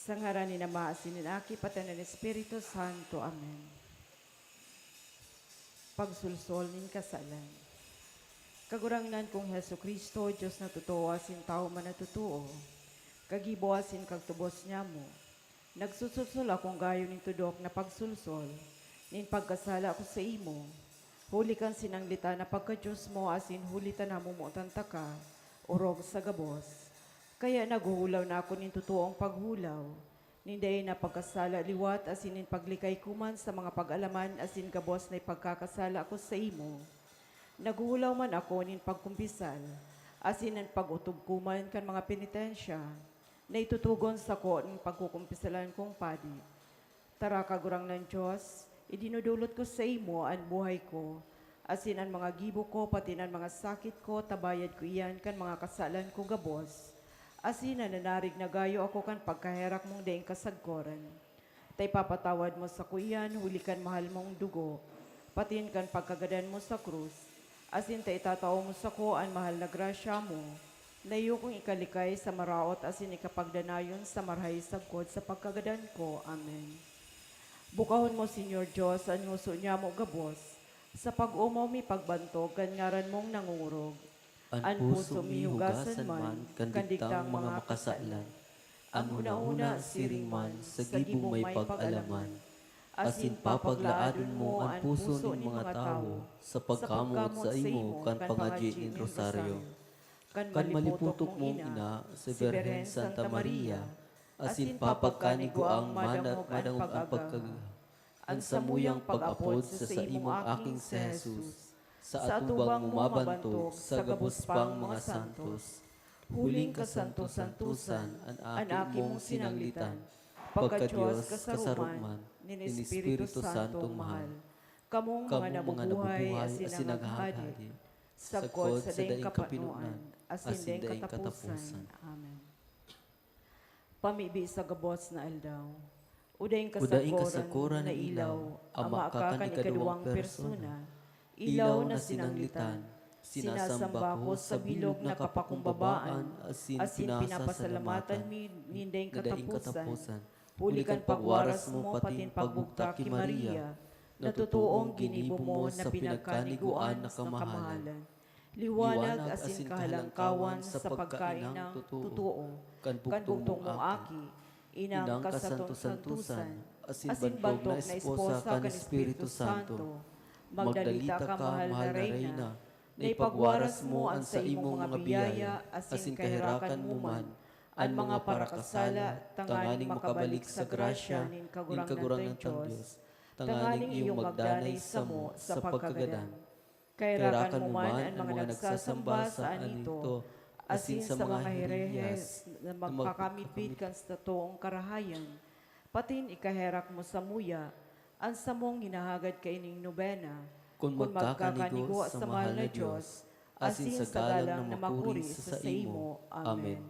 Sa ngaran ni Ama, Sinin Aki, Patan ng Espiritu Santo. Amen. Pagsulsol nin kasalan. Kagurangnan kong Heso Kristo, Diyos na totoo, asin tao man na totoo. Kagibo asin kagtubos niya mo. Nagsusulsol akong gayo nin tudok na pagsulsol, nin pagkasala ko sa imo. Huli kang sinanglita na pagka-Diyos mo, asin hulitan na mumutan ka, urog sa gabos. Kaya naguhulaw na ako nin totoong paghulaw. Ninday na pagkasala liwat, asin nin paglikay kuman sa mga pag-alaman, asin gabos na ipagkakasala ko sa imo. Naguhulaw man ako nin pagkumpisal, asin nin pag-utob kuman kan mga penitensya, na itutugon sa ko nin pagkukumpisalan kong padi. Tara kagurang ng Diyos, idinudulot ko sa imo ang buhay ko, asin ang mga gibo ko, pati ang mga sakit ko, tabayad ko iyan kan mga kasalan ko gabos. Asin nananarig na gayo ako kan pagkaherak mong daing kasagkoran. Tay papatawad mo sa kuyan, huli kan mahal mong dugo, patin kan pagkagadan mo sa krus. Asin tay itatao mo sa ko ang mahal na grasya mo, na iyo kong ikalikay sa maraot, asin ikapagdanayon sa marhay sagkod sa pagkagadan ko. Amen. Bukahon mo, Senyor Diyos, ang nguso niya mo gabos, sa pag-umaw mi pagbantog, kan ngaran mong nangungurog. An puso mi hugasan man, kandigtang mga makasalan. Ang una-una siring man, sa gibo may pag-alaman. Asin papaglaadon mo ang puso ng mga tao, sa pagkamot sa imo, kan pangadyi in rosaryo. Kan maliputok mong ina, sa Birhen Santa Maria, asin papagkanigo ang madangog ang pagkag... Ang samuyang pag-apod sa imong aking si Jesus, sa atubang mumabantog sa gabos pang mga santos. Huling kasantos-santusan ang aking mong sinanglitan, pagka-Diyos kasaruman, nin Espiritu Santo mahal. Kamong mga nabubuhay asin naghahadi, sagkod sa daing kapanuan, asin daing katapusan. Amen. Pamibi sa gabos na aldaw. Udaing kasakuran na ilaw, ama ka kanikaduwang persona, ilaw na sinanglitan, sinasamba ko sa bilog na kapakumbabaan, asin pinapasalamatan nindeng katapusan. Hulikan pagwaras mo patin pagbugta ki Maria, na totoong ginibo mo na pinagkaniguan na kamahalan. Liwanag asin kahalangkawan sa pagkain ng totoo, kan bugtong mo aki, inang kasantos-santusan, asin bantog na esposa kan Espiritu Santo. Magdalita ka, mahal na Reyna, na ipagwaras mo ang sa imong mga biyaya, asin kahirakan mo man, ang mga parakasala, tanganing makabalik sa grasya, nin kagurangan ng Diyos, tanganing iyong magdanay sa mo sa pagkagadan. Kahirakan mo man ang mga nagsasamba sa anito, asin sa mga herehes na magpakamipid kan sa toong karahayan, patin ikaherak mo sa muya, ang samong hinahagad kaining nobena, kung magkakanigo sa mahal na Diyos, asin sa galang na makuri sa imo. Amen.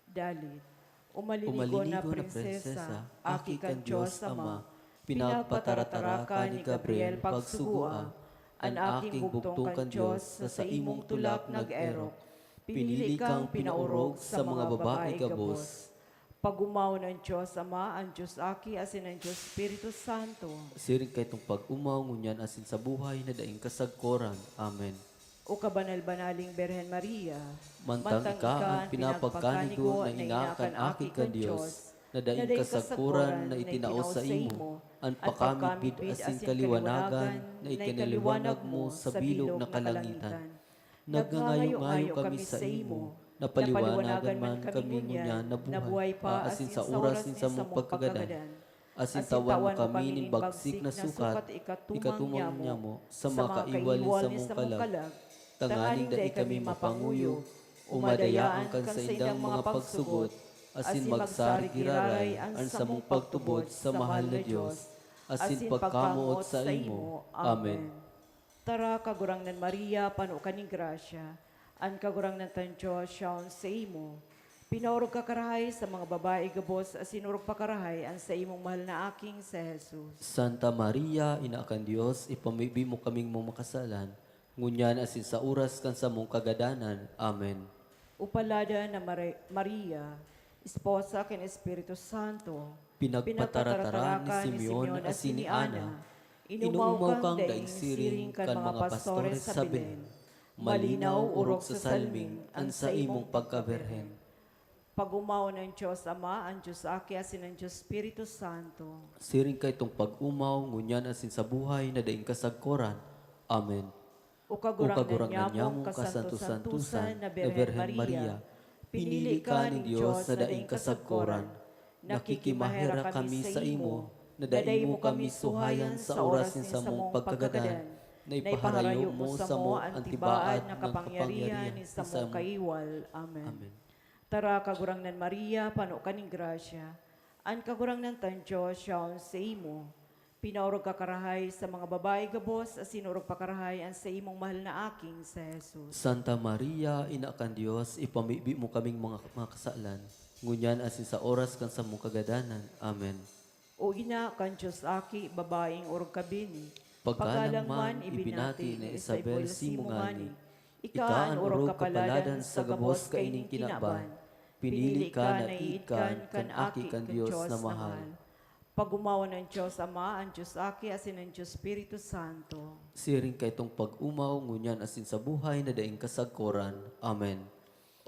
Dalit, umaliligo na prinsesa, aki kan Diyos Ama, pinagpatarataraka ni Gabriel pagsugua, ang aking bugtong kan Diyos sa imong tulak nag-erok, pinili kang pinaurog sa mga babae gabos. Pag-umaw ng Diyos Ama, ang Diyos Aki, asin ang Diyos Espiritu Santo. Siring kay itong pag-umaw, ngunyan asin sa buhay na daing kasagkoran. Amen. O kabanal-banaling Birhen Maria, Mantang ika ang pinapagkanigo na inaakan aki ka Diyos, na daing kasagkuran na itinao sa imo, ang pakamipid asin kaliwanagan na ikinaliwanag mo sa bilog na kalangitan. Nagngangayo-ngayo kami sa imo, napaliwanagan man kami ngunyan na buhay pa asin sa oras ni sa mong pagkagadan. Asin tawan kami nin bagsik na sukat, ikatumang niya mo sa makaiwalin sa mong kalag. Tanganing dai kami mapanguyo, umadayaan kan sa indang mga pagsugot, asin magsarigiraray ang sa mong pagtubod sa mahal na Diyos, asin pagkamuot sa imo. Amen. Tara, kagurang ng Maria, pano ka ni grasya, ang kagurang ng tan Diyos, siyaon sa imo. Pinaurog ka karahay sa mga babae gabos, asinurog pa karahay ang sa imong mahal na aking si Jesus. Santa Maria, ina kan Diyos, ipamibi mo kaming mong makasalan, ngunyan asin sa oras kan sa mong kagadanan. Amen. Upalada na Maria, esposa ken Espiritu Santo, Pinagpataratara ni Simeon asin ni Ana, inuumaw kang daing siring kan mga pastores sa Belen, malinaw urok sa salming, ang sa imong pagkaberhen. Pagumaw ng Diyos Ama, ang Diyos Aki, asin ang Diyos Espiritu Santo. Siring kay tong pag-umaw, ngunyan asin sa buhay na daing kasagkoran. Amen. O O kagurang kagurang nanyamong kasanto-santusan na Birhen Maria, pinili ka ng Diyos na daing kasagkoran. Nakikimahera kami sa imo, na daing mo kami suhayan sa oras ni sa mong pagkagadan, na ipaharayo mo sa mo ang tibaad na kapangyarihan ni sa mong kaiwal. Amen. Amen. Tara, kagurang nan Maria, pano kaning grasya. An kagurang nan tan Diyos, siyaon sa imo. Pinaurog kakarahay sa mga babae gabos, asinurog pakarahay ang sa imong mahal na aking sa Jesus. Santa Maria, ina kan Dios, ipamibi mo kaming mga kasalan. Ngunyan asin sa oras kan sa mong kagadanan. Amen. O ina, kan Diyos aki, babaeng urog kabini. Pagkalang man ibinati ni Isabel Simungani, ikaan urog kapaladan sa gabos kaining kinaban. Pinili ka na iikan kan aki kan Dios na mahal. Pagumawa ng Diyos Ama, ang Diyos Aki, asin ang Diyos Espiritu Santo. Siring kay tong pag-umaw, ngunyan asin sa buhay na daing kasagkoran. Amen.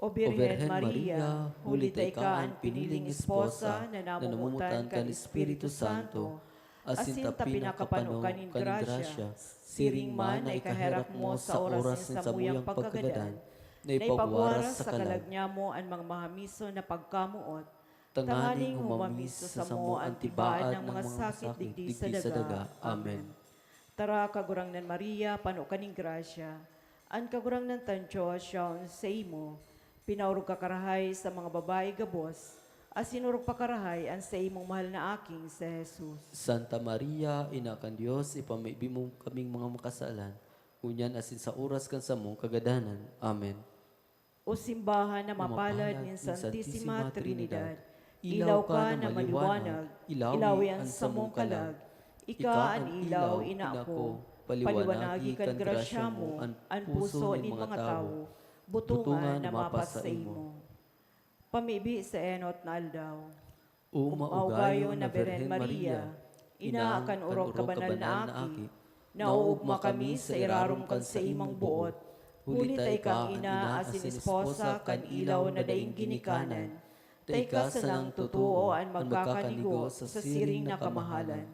O Birhen Maria, huli tay ka ang piniling esposa na namumutan kan Espiritu Santo, asin ta pinakapanukan in grasya, siring man ay kaherak mo sa oras ng samuyang pagkagadan, na ipagwaras sa kalagnya mo ang mga mahamiso na pagkamuot, tanganing humamiso sa mo ang tibaan ng mga sakit digdi sa daga. Amen. Tara, kagurang nan Maria, pano kaning grasya, ang kagurang nan tan Diyos, siyaon sa imo, pinaurog kakarahay sa mga babae gabos, asinurog pakarahay ang sa imong mahal na aking sa Jesus. Santa Maria, ina kan Dios, ipamibi mo kaming mga makasalan, ngunyan asin sa oras kan sa mong kagadanan. Amen. O simbahan na mapalad ng Santissima Trinidad, ilaw ka na maliwanag, ilawi ang samong kalag, ika ang ilaw, ina ko, paliwanagi kan grasya mo, ang puso ni mga tao, butungan na mapas sa imo. Pamibi sa enot na aldaw, Umaugayo na Birhen Maria, ina akan urok kabanal na aki, nauugma kami sa irarom kan sa imong buot, huli tay kang ina asin esposa kan ilaw na daing ginikanan, tay ka sa nang totoo ang magkakanigo sa siring na kamahalan.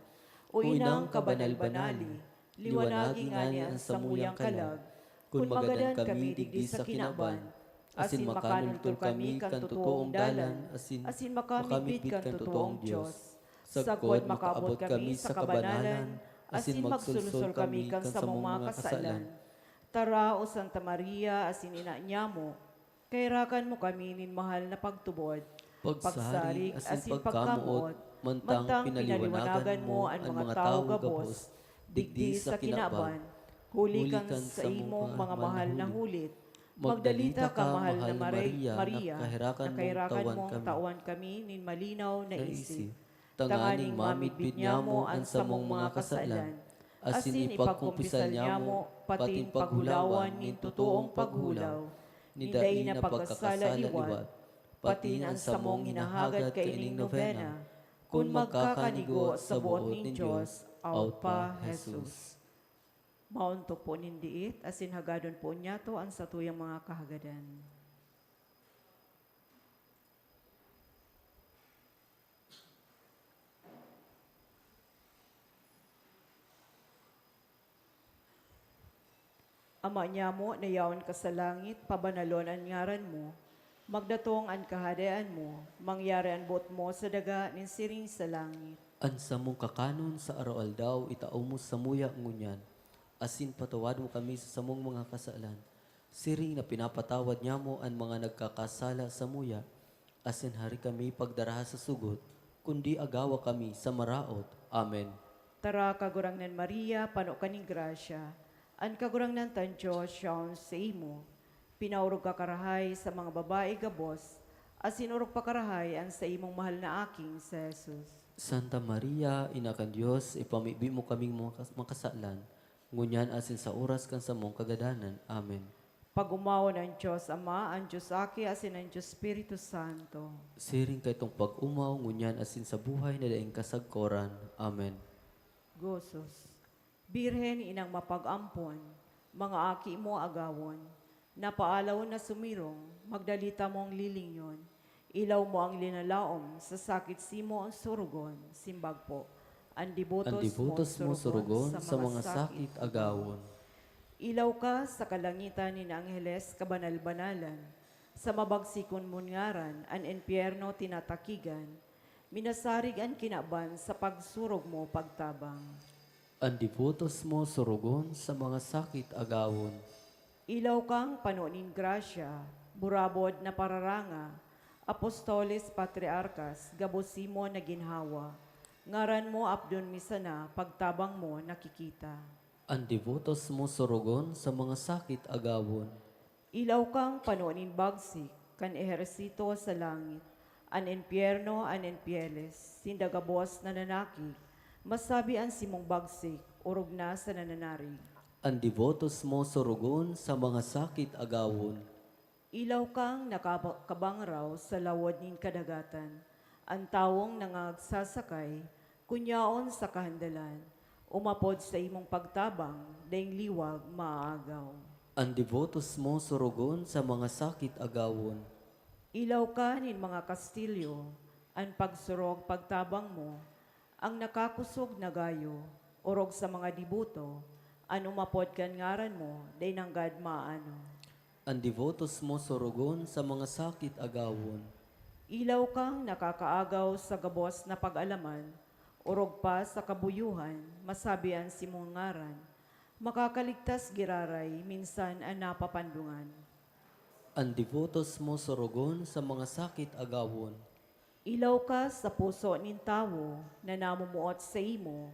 O inang kabanal-banali, liwanagi nga niya ang samuyang kalag, kung magadan kami digdi sa kinaban, asin makanultol kami kan totoong dalan, asin makamipit kan totoong Diyos. Sagkod makaabot kami sa kabanalan, asin magsulsol kami kan sa mga kasalan. Tara, o Santa Maria, asin ina niya mo, kairakan mo kami nin mahal na pagtubod, Pagsari asin pagkamuot, mantang pinaliwanagan mo ang mga tao gabos, digdi sa kinaban, huli kang sa imong mga mahal na hulit, magdalita ka mahal na Maria, nakahirakan mong tawan kami nin malinaw na isip. Tanganing mamidbid niya mo ang samong mga kasalan, asin ipagkumpisal niya mo, patin paghulawan nin totoong paghulaw, niday na pagkasala liwat, patin ang samong hinahagad kaining novena, kung magkakanigo sa buot nin Diyos, out pa Jesus. Maunto po nindiit, asin hagadon po niya to ang satuyang mga kahagadan. Ama niya mo, nayaon ka sa langit, pabanalon ang ngaran mo, magdatong ang kahadayaan mo, mangyari ang buot mo sa daga nin siring sa langit. Ansa mong kakanon sa araw aldaw, itao mo sa muya ngunyan, asin patawad mo kami sa samong mga kasalan. Siring na pinapatawad niya mo ang mga nagkakasala sa muya, asin hari kami pagdaraha sa sugot, kundi agawa kami sa maraot. Amen. Tara, kagurang nan Maria, pano kaning grasya, ang kagurang nan tan Diyos, siyaon sa imo, pinaurog kakarahay sa mga babae gabos, asin urog pakarahay ang sa imong mahal na aking sa Jesus. Santa Maria, ina kan Dios, ipamibi mo kaming mga kasalan, ngunyan asin sa oras kan sa mong kagadanan. Amen. Pag-umawa ng Diyos Ama, ang Diyos Aki, asin ang Diyos Espiritu Santo. Siring kay tong pag-umaw ngunyan asin sa buhay na daing kasagkoran. Amen. Gosos. Birhen inang mapag-ampon, mga aki mo agawon, napaalaw na sumirong, magdalita mong lilingyon, ilaw mo ang linalaom, sa sakit simo ang surugon, simbag po. Ang Ang dibutos mo surugon sa mga sakit agawon. Ilaw ka sa kalangitan ni Angeles kabanal-banalan, sa mabagsikon mungaran, ang impyerno tinatakigan, minasarig ang kinaban sa pagsurog mo pagtabang. Ang dibutos mo surugon sa mga sakit agawon. Ilaw kang panunin grasya, burabod na pararanga, apostoles patriarkas, gabosimo na ginhawa, ngaran mo abdon misana, pagtabang mo nakikita. Ang dibutos mo surugon sa mga sakit agawon. Ilaw kang panunin bagsik, kan ehersito sa langit, an impyerno, an impieles, sindagabos na nanaki, masabi ang simong bagsik, urog na sa nananarig. Ang dibutos mo surugon sa mga sakit agawon. Ilaw kang nakakabangraw sa lawod nin kadagatan, ang tawong nangagsasakay, kunyaon sa kahandalan, umapod sa imong pagtabang, daing liwag maaagaw. Ang dibutos mo surugon sa mga sakit agawon. Ilaw ka nin mga kastilyo, ang pagsurog pagtabang mo, ang nakakusog na gayo, orog sa mga dibuto, ang umapod kan ngaran mo, day nanggad maano. Ang dibutos mo surugon sa mga sakit agawon. Ilaw kang nakakaagaw sa gabos na pag-alaman, orog pa sa kabuyuhan, masabian si mong ngaran, makakaligtas giraray, minsan ang napapandungan. Ang dibutos mo surugon sa mga sakit agawon. Ilaw ka sa puso nin tawo na namumuot sa imo,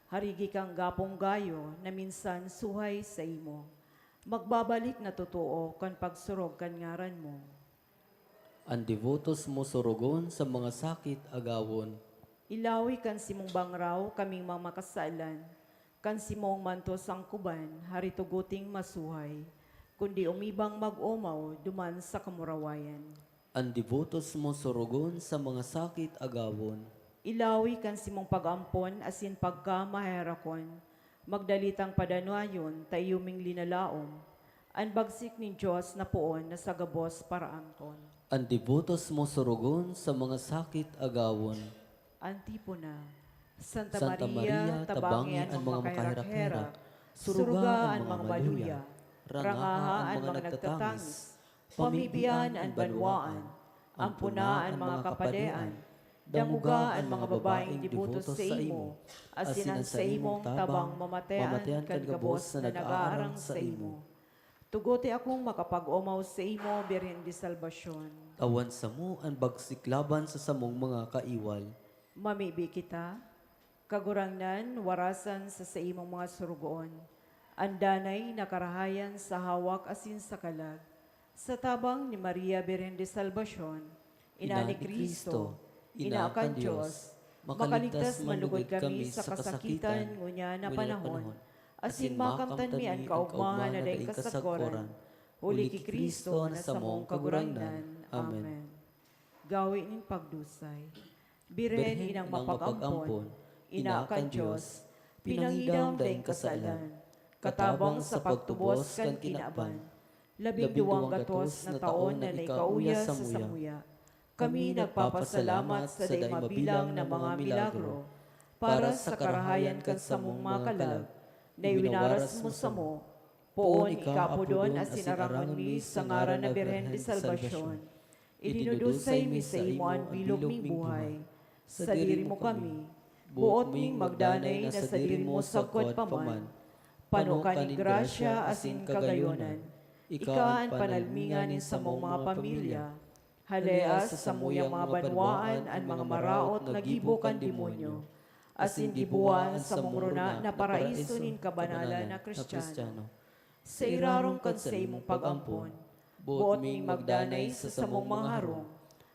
harigi kang gapong gayo na minsan suhay sa imo. Magbabalik na totoo kan pagsurog kan ngaran mo. Ang dibutos mo surugon sa mga sakit agawon. Ilawi kan simong bangraw kaming mga makasalan, kan simong mantos ang kuban, harituguting masuhay, kundi umibang mag-umaw duman sa kamurawayan. Ang dibutos mo surugon sa mga sakit agawon. Ilawi kan simong pag-ampon asin pagka maherakon, magdalitang padanuayon tayuming linalaom, ang bagsik ni Diyos na poon na sa gabos para angkon. Ang dibutos mo surugon sa mga sakit agawon. Antipona, Santa, Santa Maria, Maria, tabangian ang mga kahera-hera, suruga ang mga maluya, rangaha ang mga nagtatangis, pamibian ang banwaan, ampuna ang mga kapadean, damuga ang mga babaeng dibutos sa imo, asinan sa imong tabang mamatean kan gabos na nag-aarang sa imo. Tugote akong makapag-umaw sa imo, Birhen di Salvasyon. Awan sa mo ang bagsiklaban sa samong mga kaiwal. Mamibi kita, kagurangnan, warasan sa imong mga surugoon, andanay nakarahayan sa hawak asin sa kalag, sa tabang ni Maria Birhen de Salvasyon, ina ni Kristo, ina kan Diyos, makaligtas manlugod kami sa kasakitan ngunya na panahon, asin makamtan mi ang kaugmahan na daing kasagkoran, huli ki Kristo na sa mong kagurangnan. Amen. Gawi ning pagdusay. Birhen inang mapag-ampon, ina kan Diyos, pinanghidam daing kasalan, katabang sa pagtubos kan kinaban, 12 gatos na taon na naikauya sa samuya. Kami nagpapasalamat sa daing mabilang na mga milagro, para sa karahayan kan samong makalag, na iwinaras mo sa mo, poon ikapudon as sinarangon mi sa ngaran na Birhen de Salvasyon, idinudusay mi sa imo ang bilog ming buhay, sa diri mo kami, buot ming magdanay na sa diri mo sagkot paman, panukan ni grasya asin kagayonan, ikaan panalmingan ni sa mong mga pamilya, haleas sa muyang mga banwaan ang mga maraot nga gibo kan demonyo, asin gibuan sa mong runa na paraiso nin kabanalan na Kristiyano. Sa irarong kan sa imong pag-ampon, buot ming magdanay sa samong mga harong,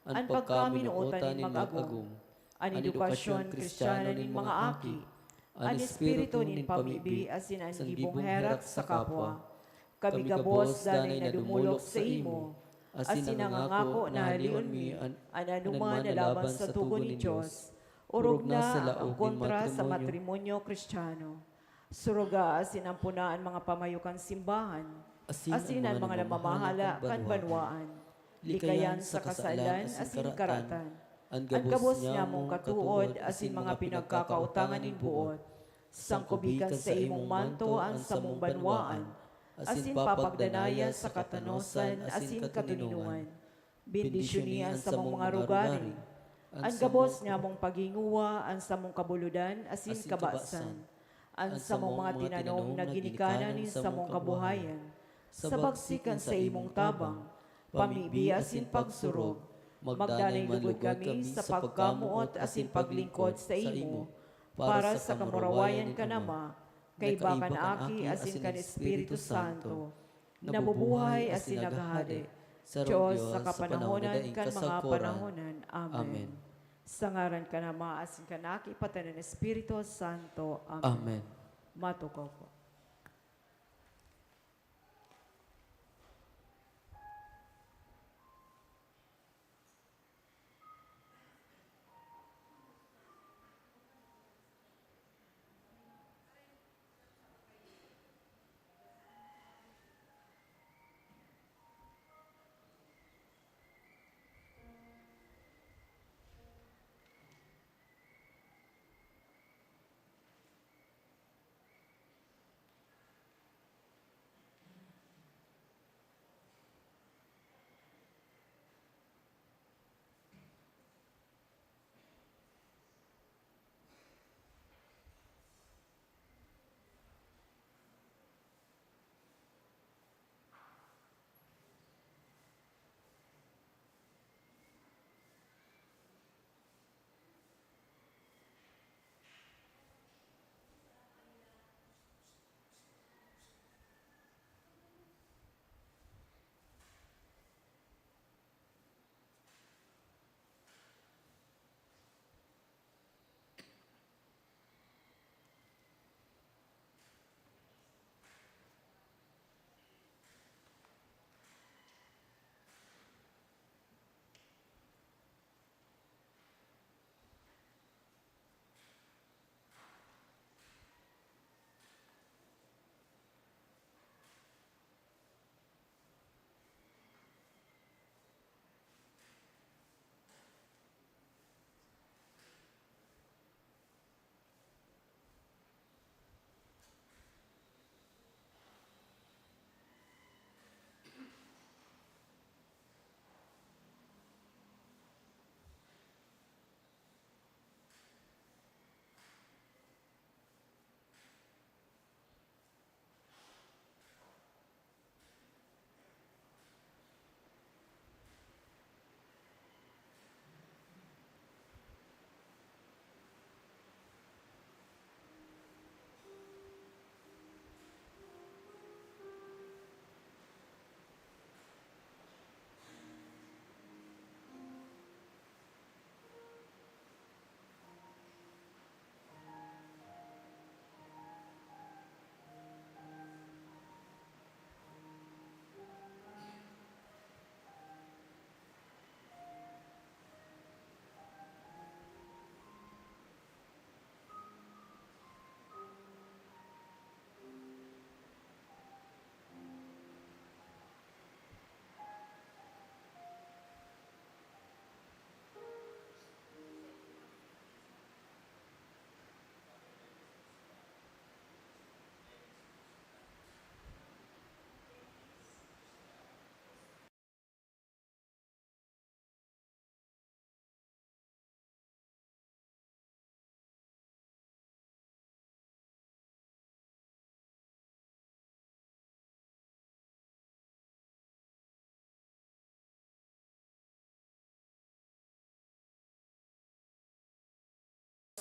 ang pagkaminuotan nin mag-agum, ang edukasyon Kristiyano nin mga aki, ang espiritu nin pamibi asin ang gibong herak sa kapwa, Kami gabos danay nadumulok sa imo, asin nangangako na halion mi anuman na laban sa tugon ni Diyos, urog na ang kontra sa matrimonyo Kristiyano. Suruga asin ang punaan mga pamayukan simbahan, asin ang mga namamahala kan banwaan, likayan sa kasalan asin karatan, ang gabos niya mong katuod asin mga pinagkakautangan nin buot, sangkubikan sa imong manto ang samong banwaan, asin papagdanaya sa katanosan asin katuninungan. Bendisyon ang samong mga rugari, ang gabos niya mong paginguwa, ang samong kabuludan asin kabasan, ang samong mga tinanom na ginikanan nin samong kabuhayan, sa bagsikan sa imong tabang, pamibi asin pagsurog, magdanay lugod kami sa pagkamuot asin paglingkod sa imo, para sa kamurawayan ka nama, kay baka na aki asin kan Espiritu Santo, nabubuhay asin naghahari, Diyos sa kapanahonan kan mga panahonan. Amen. Sa ngaran ka nama asin kanaki patan ng Espiritu Santo. Amen. Amen. Matukaw po.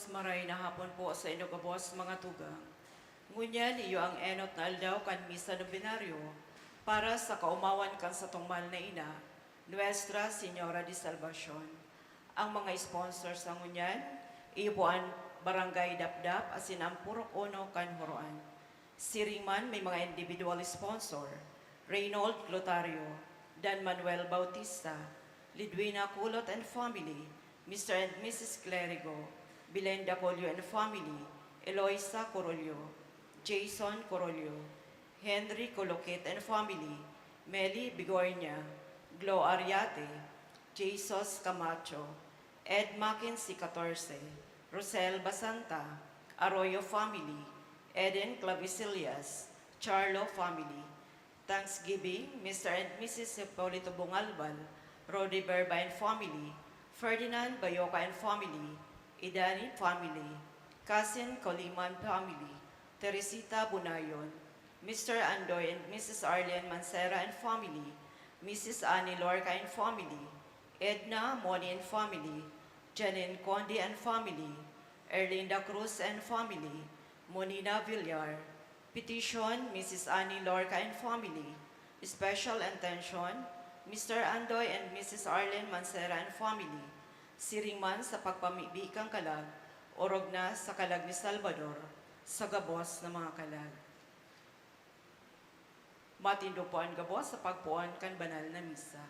Maray na hapon po sa inyo kabos mga tugang. Ngunyan iyo ang enot na aldaw kan misa nobenaryo para sa kaumawan kan sa tungmal na ina, Nuestra Señora de Salvacion. Ang mga sponsors ng ngunyan, iyo po ang Barangay Dapdap asin ang Purok Uno kan Horoan. Siringman may mga individual sponsor, Reynold Lotario, Dan Manuel Bautista, Lidwina Kulot and family, Mr. and Mrs. Clerigo, Bilenda Colio and family, Eloisa Corolio, Jason Corolio, Henry Colokit and family, Meli Bigornia, Glo Ariate, Jesus Camacho, Ed Mackenzie 14, Rosel Basanta, Arroyo family, Eden Clavicilias, Charlo family, Thanksgiving, Mr. and Mrs. Hipolito Bungalbal, Rodi Berba and family, Ferdinand Bayoka and family, Idani family, Cousin Coliman family, Teresita Bunayon, Mr. Andoy and Mrs. Arlene Mancera and family, Mrs. Annie Lorca and family, Edna Moni and family, Janine Conde and family, Erlinda Cruz and family, Monina Villar. Petition, Mrs. Annie Lorca and family. Special intention, Mr. Andoy and Mrs. Arlene Mancera and family. Siringman sa pagpamibikang kalag, orog na sa kalag ni Salvador, sa gabos ng mga kalag. Matindo po ang gabos sa pagpuan kan banal na misa.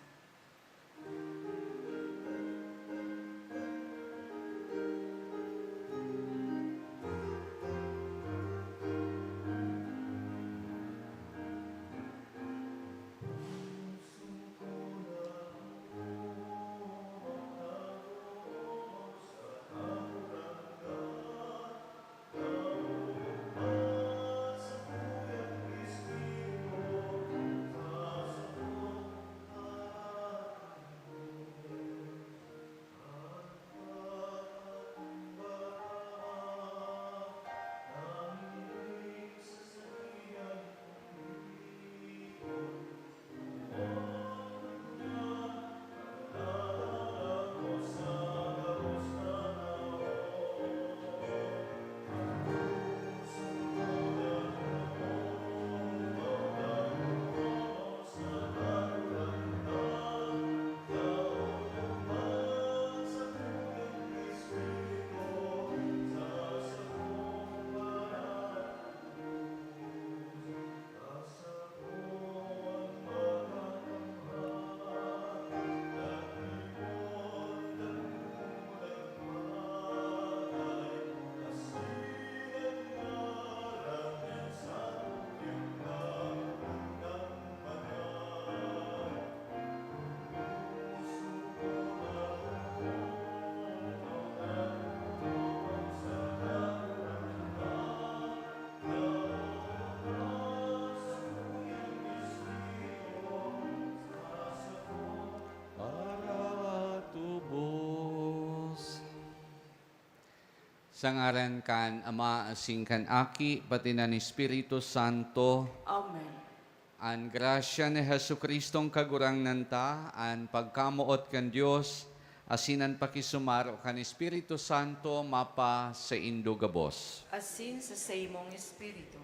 Sangaran kan Ama asing kan Aki, pati na ni Espiritu Santo, Amen. an grasya ni Hesu Kristong kagurang nanta, an pagkamuot kan Dios, asinan pakisumaro kan Espiritu Santo, mapa sa Indo gabos. Asin sa saymong espiritu.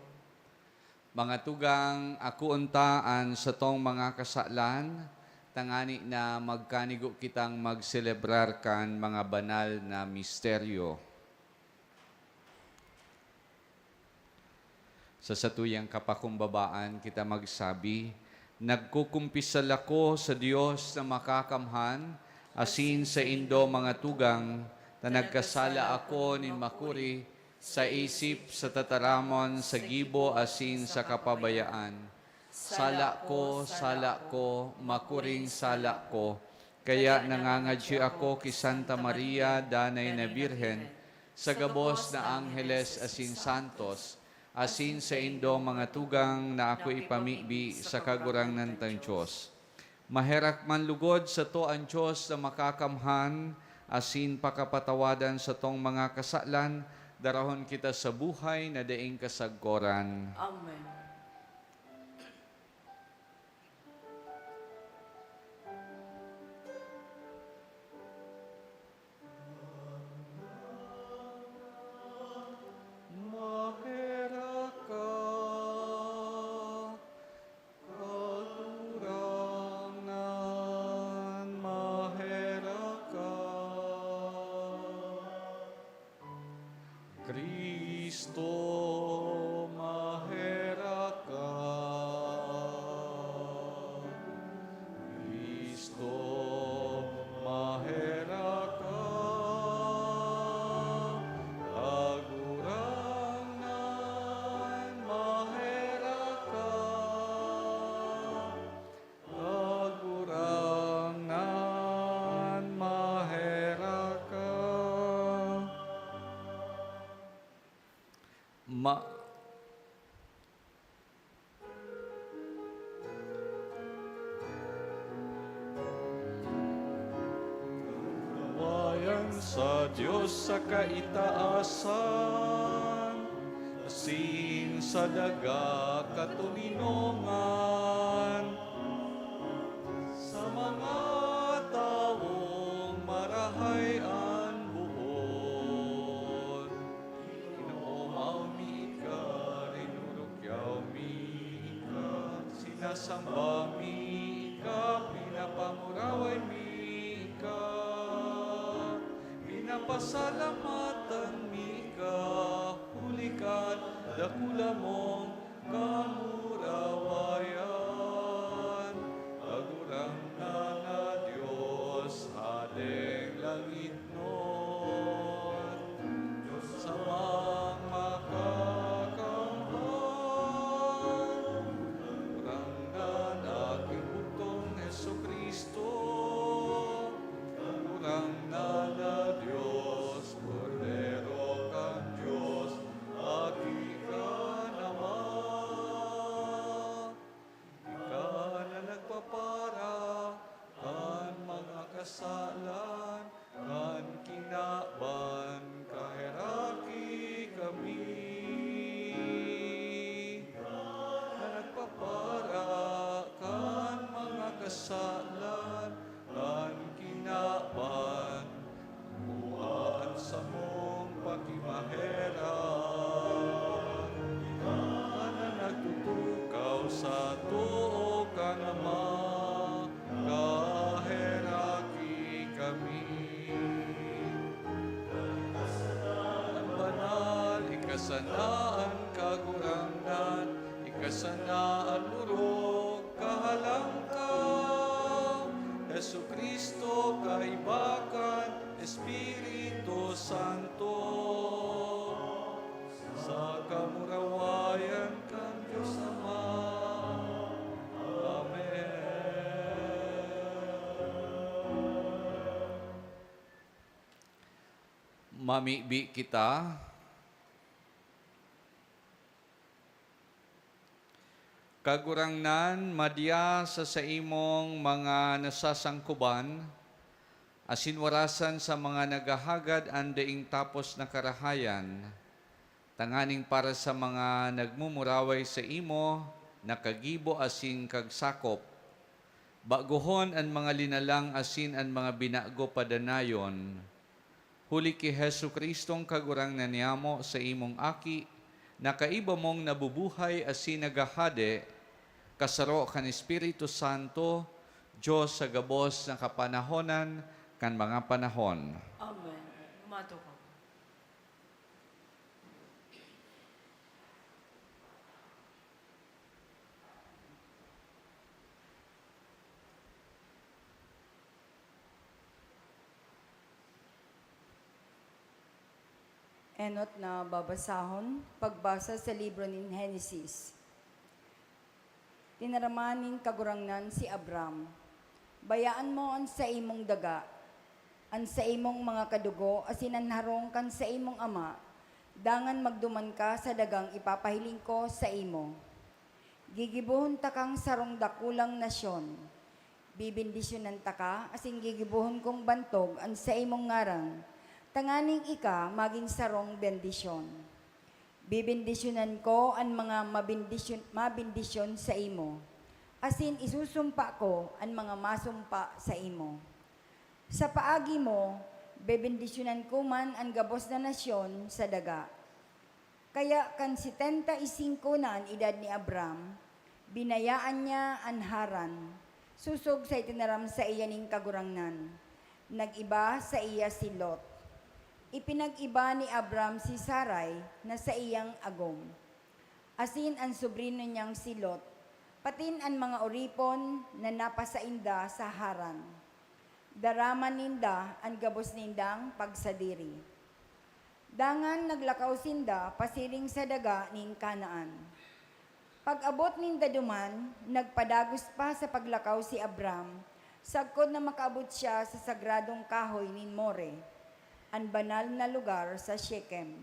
Mga tugang ako untaan sa tong mga kasalan, tangani na magkanigo kitang magselebrar kan mga banal na misteryo. Sa satuyang kapakumbabaan kita magsabi, nagkukumpisal ako sa Diyos na makakamhan, asin sa Indo mga tugang, na nagkasala ako nin makuri, sa isip, sa tataramon, sa gibo, asin sa kapabayaan. Sala ko, makuring sala ko, kaya nangangadyo ako ki Santa Maria, danay na Birhen, sa gabos na Angeles asin Santos, asin sa Indo mga tugang na ako ipamibi sa kagurang ng Diyos. Maherak man lugod sa to ang Diyos na makakamhan, asin pakapatawadan sa tong mga kasalan, darahon kita sa buhay na daing kasagkoran. Amen. Cristo, Maher Ma Nawayan sa Diyos sa kaitaasan, asin sa daga katulinongan, sa mga taong marahayan buon. Kinaumaw mi ka, rinurukyaw mi ka, sinasamba mi ka, pinapamuraway mi ka, pinapasalamatan mi ka, hulikan, dakula mong kamurawayan. Agurang na nga Diyos, hadeng langit nun, Diyos sa mga makakamhan. Agurang na aking butong Jesucristo, agurang na Diyos, Cordero kang Diyos, aki ka naman. Ika na nagpapara, kan mga kasalan, kan kinaban, kahiraki kami. Na nagpapara, kan mga kasalan, kan kinaban, buhaan sa mong pakimaheran. Na nagtutukaw sa tuo ka naman, kahiraki kami. Ang banal, ikasanaan kagurangnan, ikasanaan urok kahalangkaw. Jesucristo kaibakan, Espiritu Santo, sa kamurawayan kan Diyos Ama. Amen. Mamibi kita. Kagurangnan, madya sa imong mga nasasangkuban, asinwarasan sa mga nagahagad andaing tapos na karahayan, tanganing para sa mga nagmumuraway sa imo, nakagibo asin kagsakop, baguhon ang mga linalang asin ang mga binago padanayon, huli ki Hesu Kristong kagurangnan niyamo sa imong aki, nakaiba mong nabubuhay asin nagahade, kasaro kan Espiritu Santo, Diyos sa gabos na kapanahonan, kan mga panahon. Amen. Umato ka. Enot na babasahon, pagbasa sa libro ni Henesis. Tinaramaning kagurangnan si Abram. Bayaan mo ang sa imong daga, ang sa imong mga kadugo, asinanharong kan sa imong ama, dangan magduman ka sa dagang ipapahiling ko sa imo. Gigibuhon ta kang sarong dakulang nasyon. Bibindisyonan ta ka, asing gigibuhon kong bantog ang sa imong ngarang, tanganing ika maging sarong bendisyon. Bibindisyonan ko ang mga mabindisyon sa imo. Asin isusumpa ko ang mga masumpa sa imo. Sa paagi mo, bebendisyonan ko man ang gabos na nasyon sa daga. Kaya kan 75 na ang edad ni Abram, binayaan niya ang Haran. Susog sa itinaram sa iya ning kagurangnan. Nag-iba sa iya si Lot. Ipinag-iba ni Abram si Sarai na sa iyang agom. Asin ang sobrino niyang si Lot, patin ang mga oripon na napasainda sa Haran. Daraman ninda ang gabos nindang pagsadiri. Dangan naglakaw sinda pasiring sa daga ning Kanaan. Pag-abot ninda duman, nagpadagos pa sa paglakaw si Abram, sagkod na makaabot siya sa sagradong kahoy nin More, ang banal na lugar sa Shechem.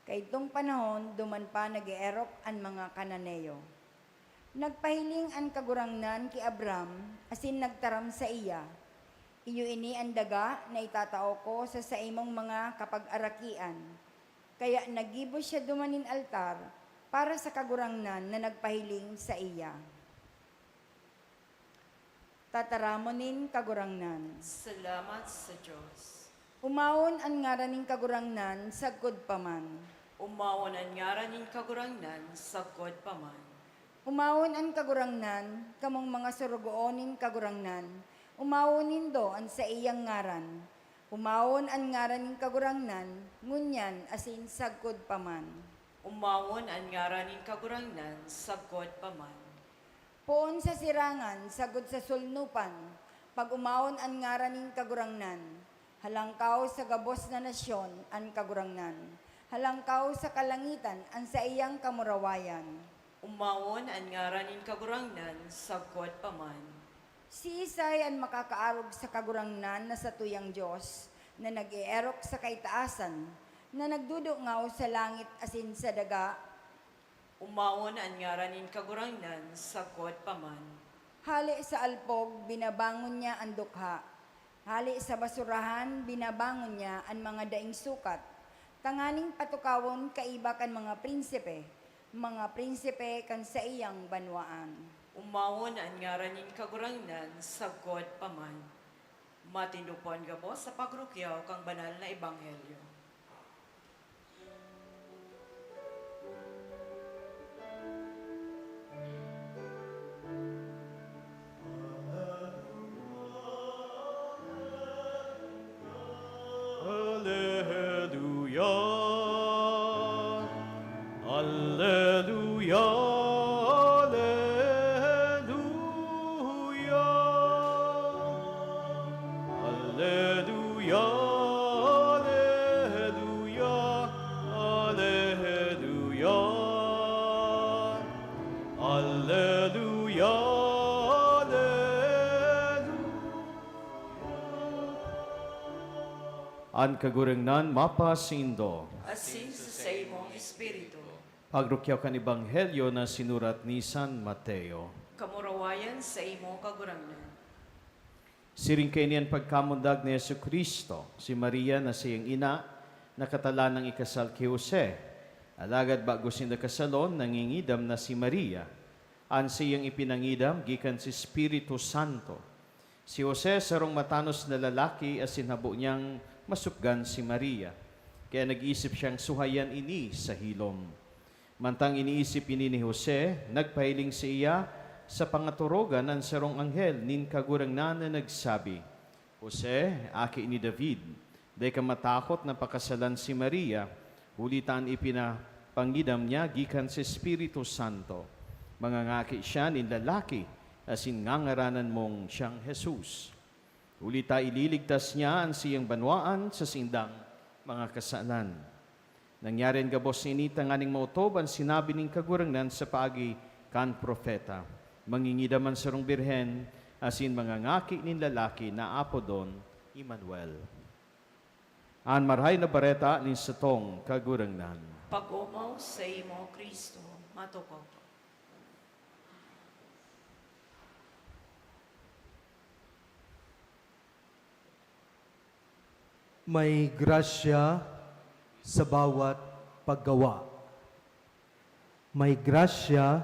Kay itong panahon, duman pa nag-eerok ang mga Kananeo. Nagpahiling ang kagurangnan ki Abram, asin nagtaram sa iya. Iyo ini ang daga na itatao ko sa imong mga kapag-arakian. Kaya nagibo siya dumanin altar para sa kagurangnan na nagpahiling sa iya. Tataramonin kagurangnan. Salamat sa Diyos. Umawon ang ngaraning kagurangnan sagkod paman. Umawon ang ngaran ning kagurangnan sagkod paman. Umawon ang kagurangnan, kamong mga surugoonin kagurangnan, umawon nindo ang sa iyang ngaran. Umawon ang ngaran ning kagurangnan, ngunyan asin sagkod paman. Umawon ang ngaran ning kagurangnan sagkod paman. Poon sa sirangan, sagod sa sulnupan, pag umawon ang ngaran ning kagurangnan, halangkaw sa gabos na nasyon ang kagurangnan, halangkaw sa kalangitan ang sa iyang kamurawayan. Umawon ang ngaran ning kagurangnan sagkod paman. Si Isay ang makakaarog sa kagurangnan na sa tuyang Diyos, na nag-eerok sa kaitaasan, na nagdudungaw sa langit asin sa daga. Umawon ang ngaran ning kagurangnan sagkod paman. Hali sa alpog, binabangon niya ang dukha. Hali sa basurahan, binabangon niya ang mga daing sukat. Tanganing patukawon kaibak ang mga prinsipe kan sa iyang banwaan. Umawon ang ngaran ning kagurangnan sagkod paman. Matindupon gabo sa pagrukyaw kang banal na ebanghelyo. Alleluia, Alleluia, Alleluia, Alleluia, Alleluia, Alleluia, Alleluia, Alleluia. An kagurangnan mapasindo. Asin sa imong espiritu. Pagrukyaw kan Ebanghelyo na sinurat ni San Mateo. Kamurawayan sa imong kagurangnan. Siring kay niyan pagkamundag ni Jesucristo, si Maria na siyang ina, nakatala ng ikasal kay Jose. Alagad bago sinda kasalon, nangingidam na si Maria. An siyang ipinangidam, gikan si Espiritu Santo. Si Jose sarong matanos na lalaki, asin habo niyang masupgan si Maria. Kaya nag-isip siyang suhayan ini sa hilom. Mantang iniisip ini ni Jose, nagpahiling si iya sa pangaturogan ang sarong anghel nin kagurangnan na nagsabi, Jose, aki ni David, day ka matakot na pakasalan si Maria, hulitan ipinapangidam niya gikan sa Espiritu Santo. Mangangaki siya nin lalaki, asin ngangaranan mong siyang Jesus. Ulita ililigtas niya ang siyang banwaan sa sindang mga kasalan. Nangyari ang gabos ni tanganing mautoban sinabi ning kagurangnan sa paagi kan propeta. Mangingidaman sarong birhen, asin mga ngaki nin lalaki na apo don, Emmanuel. An marhay na bareta nin satong kagurangnan. Pag-umaw sa imo Kristo, matukaw. May grasya sa bawat paggawa. May grasya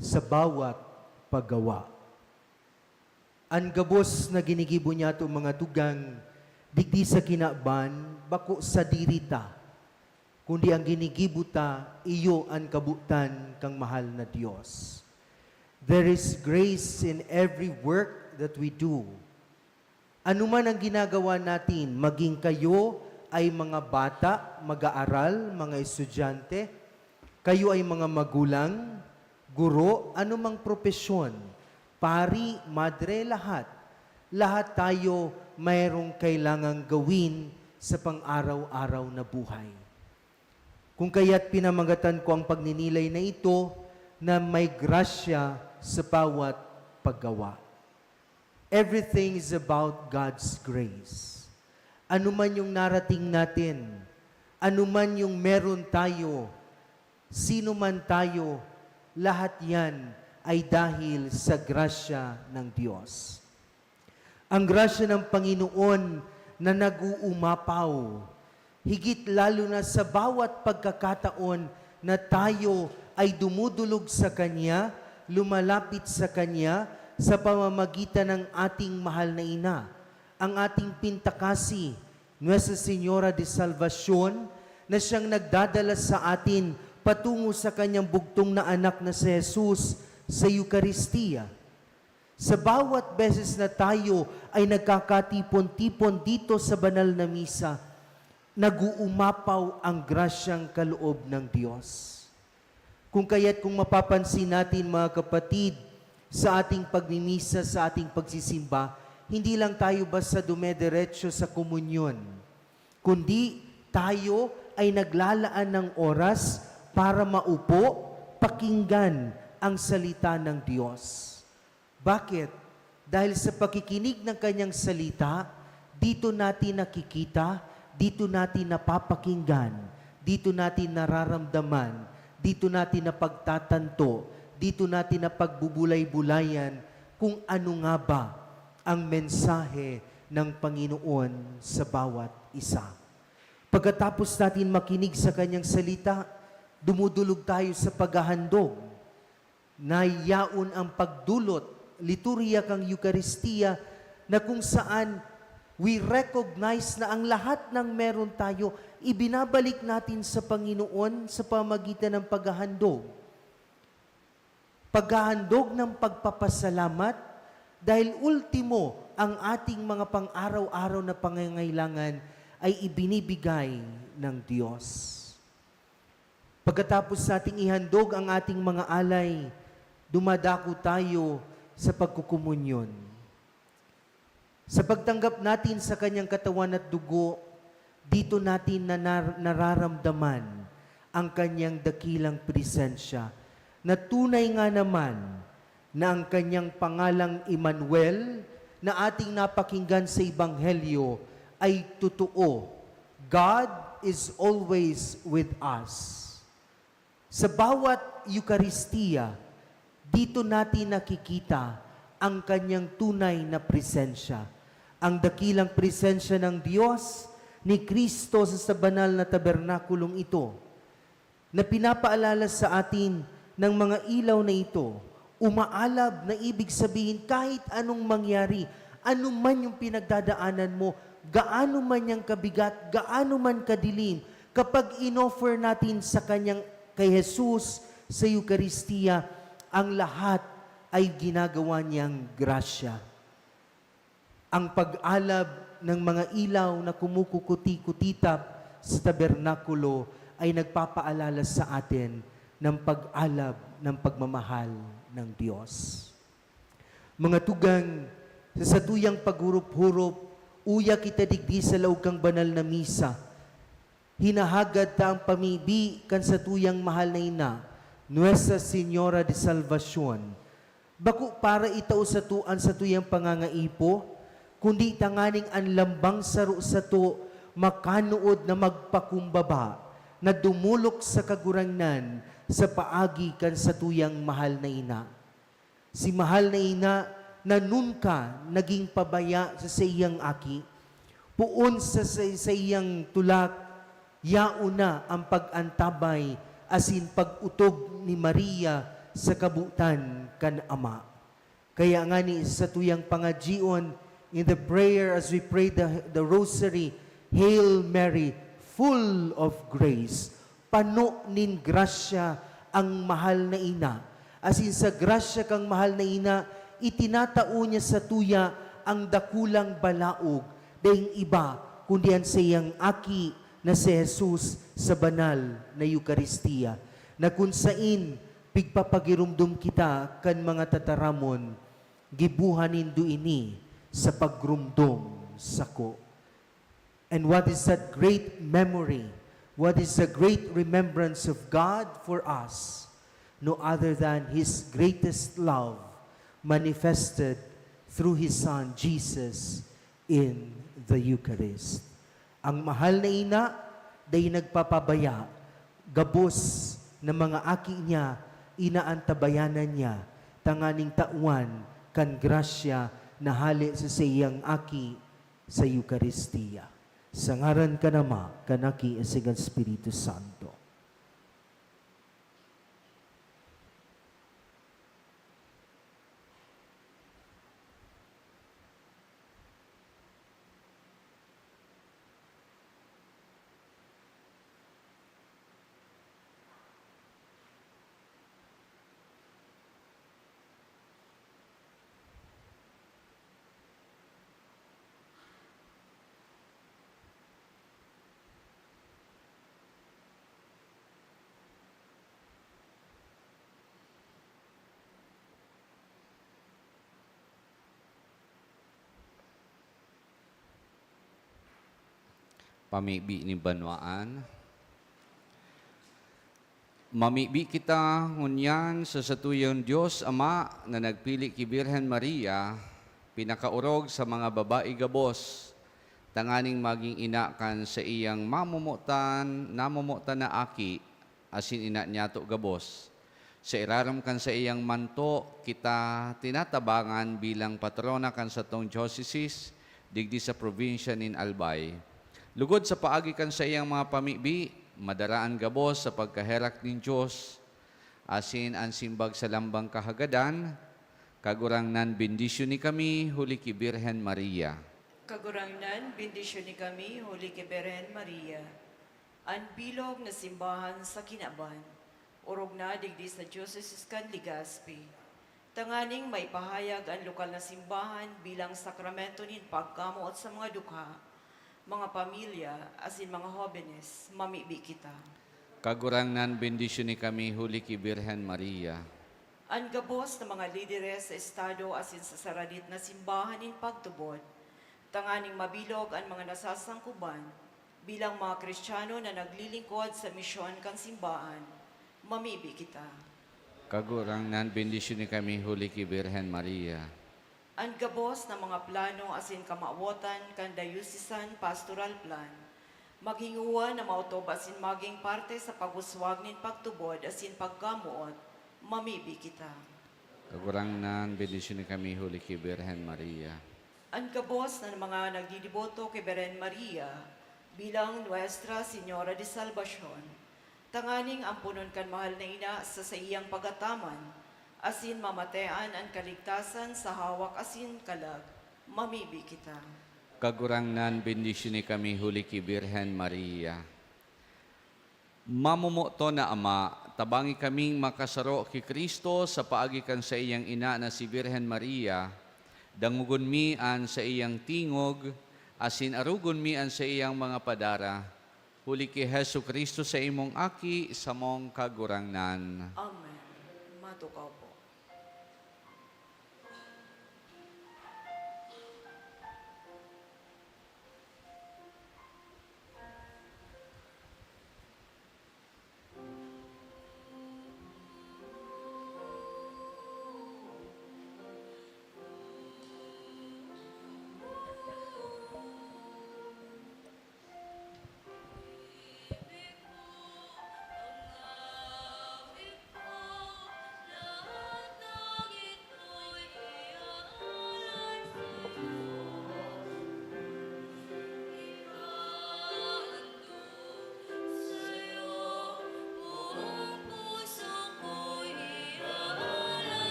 sa bawat paggawa. Ang gabos na ginigibo niya ito mga tugang, digdi sa kinaban, bako sa dirita, kundi ang ginigibo ta, iyo ang kabutan kang mahal na Diyos. There is grace in every work that we do. Ano man ang ginagawa natin, maging kayo ay mga bata, mag-aaral, mga estudyante, kayo ay mga magulang, guro, anumang propesyon, pari, madre, lahat. Lahat tayo mayroong kailangang gawin sa pang-araw-araw na buhay. Kung kaya't pinamagatan ko ang pagninilay na ito na may grasya sa bawat paggawa. Everything is about God's grace. Ano man yung narating natin, anuman yung meron tayo, sino man tayo, lahat yan ay dahil sa grasya ng Diyos. Ang grasya ng Panginoon na nag-uumapaw, higit lalo na sa bawat pagkakataon na tayo ay dumudulog sa Kanya, lumalapit sa Kanya sa pamamagitan ng ating mahal na ina, ang ating pintakasi, Nuestra Señora de Salvacion, na siyang nagdadala sa atin patungo sa kanyang bugtong na anak na si Jesus sa Eucharistia. Sa bawat beses na tayo ay nagkakatipon-tipon dito sa banal na misa, nag-uumapaw ang grasyang kaloob ng Diyos. Kung kaya't kung mapapansin natin mga kapatid, sa ating pagmimisa, sa ating pagsisimba, hindi lang tayo basta dumediretso sa komunyon, kundi tayo ay naglalaan ng oras para maupo, pakinggan ang salita ng Diyos. Bakit? Dahil sa pakikinig ng kanyang salita, dito natin nakikita, dito natin napapakinggan, dito natin nararamdaman, dito natin napagtatanto, dito natin napagbubulay-bulayan kung ano nga ba ang mensahe ng Panginoon sa bawat isa. Pagkatapos natin makinig sa kanyang salita, dumudulog tayo sa paghahandog. Nayaon ang pagdulot, liturya kang Eucharistia, na kung saan we recognize na ang lahat ng meron tayo, ibinabalik natin sa Panginoon sa pamagitan ng paghahandog. Paghahandog ng pagpapasalamat, dahil ultimo, ang ating mga pang-araw-araw na pangangailangan ay ibinibigay ng Diyos. Pagkatapos nating ihandog ang ating mga alay, dumadako tayo sa pagkukumunyon. Sa pagtanggap natin sa kanyang katawan at dugo, dito natin nararamdaman ang kanyang dakilang presensya, na tunay nga naman na ang kanyang pangalang Emmanuel na ating napakinggan sa Ebanghelyo ay totoo. God is always with us. Sa bawat Eucharistia, dito natin nakikita ang kanyang tunay na presensya. Ang dakilang presensya ng Diyos ni Kristo sa banal na tabernakulong ito, na pinapaalala sa atin ng mga ilaw na ito, umaalab na ibig sabihin kahit anong mangyari, anuman yung pinagdadaanan mo, gaano man yung kabigat, gaano man kadilim, kapag inoffer natin sa kanyang, kay Jesus sa Eucharistia, ang lahat ay ginagawa niyang grasya. Ang pag-alab ng mga ilaw na kumukukuti-kutitap sa tabernakulo ay nagpapaalala sa atin ng pag-alab ng pagmamahal ng Diyos. Mga tugang, sa tuyang paghurup-hurup, uya kita digdi sa laog kang banal na misa. Hinahagad ta ang pamibi kan sa tuyang mahal na ina, Nuestra Señora de Salvacion. Baku para itao sa tuan sa tuyang pangangaipo, kundi tanganing ang lambang saro sa to, makanuod na magpakumbaba, na dumulok sa kagurangnan, sa paagi kan sa tuyang mahal na ina. Si mahal na ina, na nun ka naging pabaya sa iyang aki, puon sa iyang tulak, yauna ang pag-antabay, asin pag-utog ni Maria sa kabutan kan Ama. Kaya nga ni sa tuyang pangajion, in the prayer as we pray the rosary, Hail Mary, full of grace, pano nin grasya ang mahal na ina. Asin sa grasya kang mahal na ina, itinatao niya sa tuya ang dakulang balaog, dahing iba, kundi ang sa iyang aki na si Jesus sa banal na Eucharistia, na kung sain, pigpapagirumdum kita kan mga tataramon, gibuhanin do ini sa pagrumdum sako. And what is that great memory? What is the great remembrance of God for us? No other than His greatest love manifested through His Son, Jesus, in the Eucharist. Ang mahal na ina day nagpapabaya, gabos na mga aki niya, inaantabayanan niya, tanganing tauan, kan grasya, na hali sa siyang aki sa Eucharistia. Sa ngaran ka nama, kanaki asigan Espiritu Santo. Pamibi ni Banwaan. Mamibi kita ngunyan sa satuyang Diyos Ama na nagpili ki Birhen Maria, pinakaurog sa mga babae gabos, tanganing maging inakan sa iyang namumutan na aki, asin ina niya to gabos. Sa iraram kan sa iyang manto, kita tinatabangan bilang patrona kan sa tong diocese, digdi sa probinsya nin Albay. Lugod sa paagi kan sa iyang mga pamibi, madaraan gabos sa pagkaherak nin Diyos, asin ang simbag sa lambang kahagadan, kagurangnan bendisyon ni kami, huli ki Birhen Maria. Kagurangnan, bendisyon ni kami, huli kay Birhen Maria. Ang bilog na simbahan sa Kinaban, urog na digdi sa Diocese kan Legazpi. Tanganing may pahayag ang lokal na simbahan bilang sakramento nin pagkamuot sa mga dukha, mga pamilya, asin mga hobenes, mamibi kita. Kagurangnan bendisyon ni kami, huli ki Birhen Maria. Ang gabos na mga lideres sa estado asin sa saradit na simbahan in pagtubod, tanganing mabilog ang mga nasasangkuban bilang mga Kristiyano na naglilingkod sa misyon kang simbahan, mamibi kita. Kagurangnan bendisyon ni kami, huli ki Birhen Maria. Ang gabos na mga plano asin kamawotan kan dayusisan pastoral plan, maghinguwa na mautob asin maging parte sa paguswag nin pagtubod asin pagkamuot, mamibi kita. Kagurangnan bendisyon ni kami, huli ki Birhen Maria. Ang gabos na mga nagdidiboto kay Birhen Maria bilang Nuestra Señora de Salvacion, tanganing ampunon kan mahal na ina sa iyang pagataman, asin mamatean ang kaligtasan sa hawak asin kalag, mamibi kita. Kagurangnan bendisyon ni kami, huli ki Birhen Maria. Mamumuto na Ama, tabangi kaming makasaro ki Kristo sa paagikan sa iyang ina na si Birhen Maria, dangugon mi an sa iyang tingog, asin arugon mi an sa iyang mga padara, huli ki Hesu Kristo sa imong aki, sa mong kagurangnan. Amen. Matukaw po.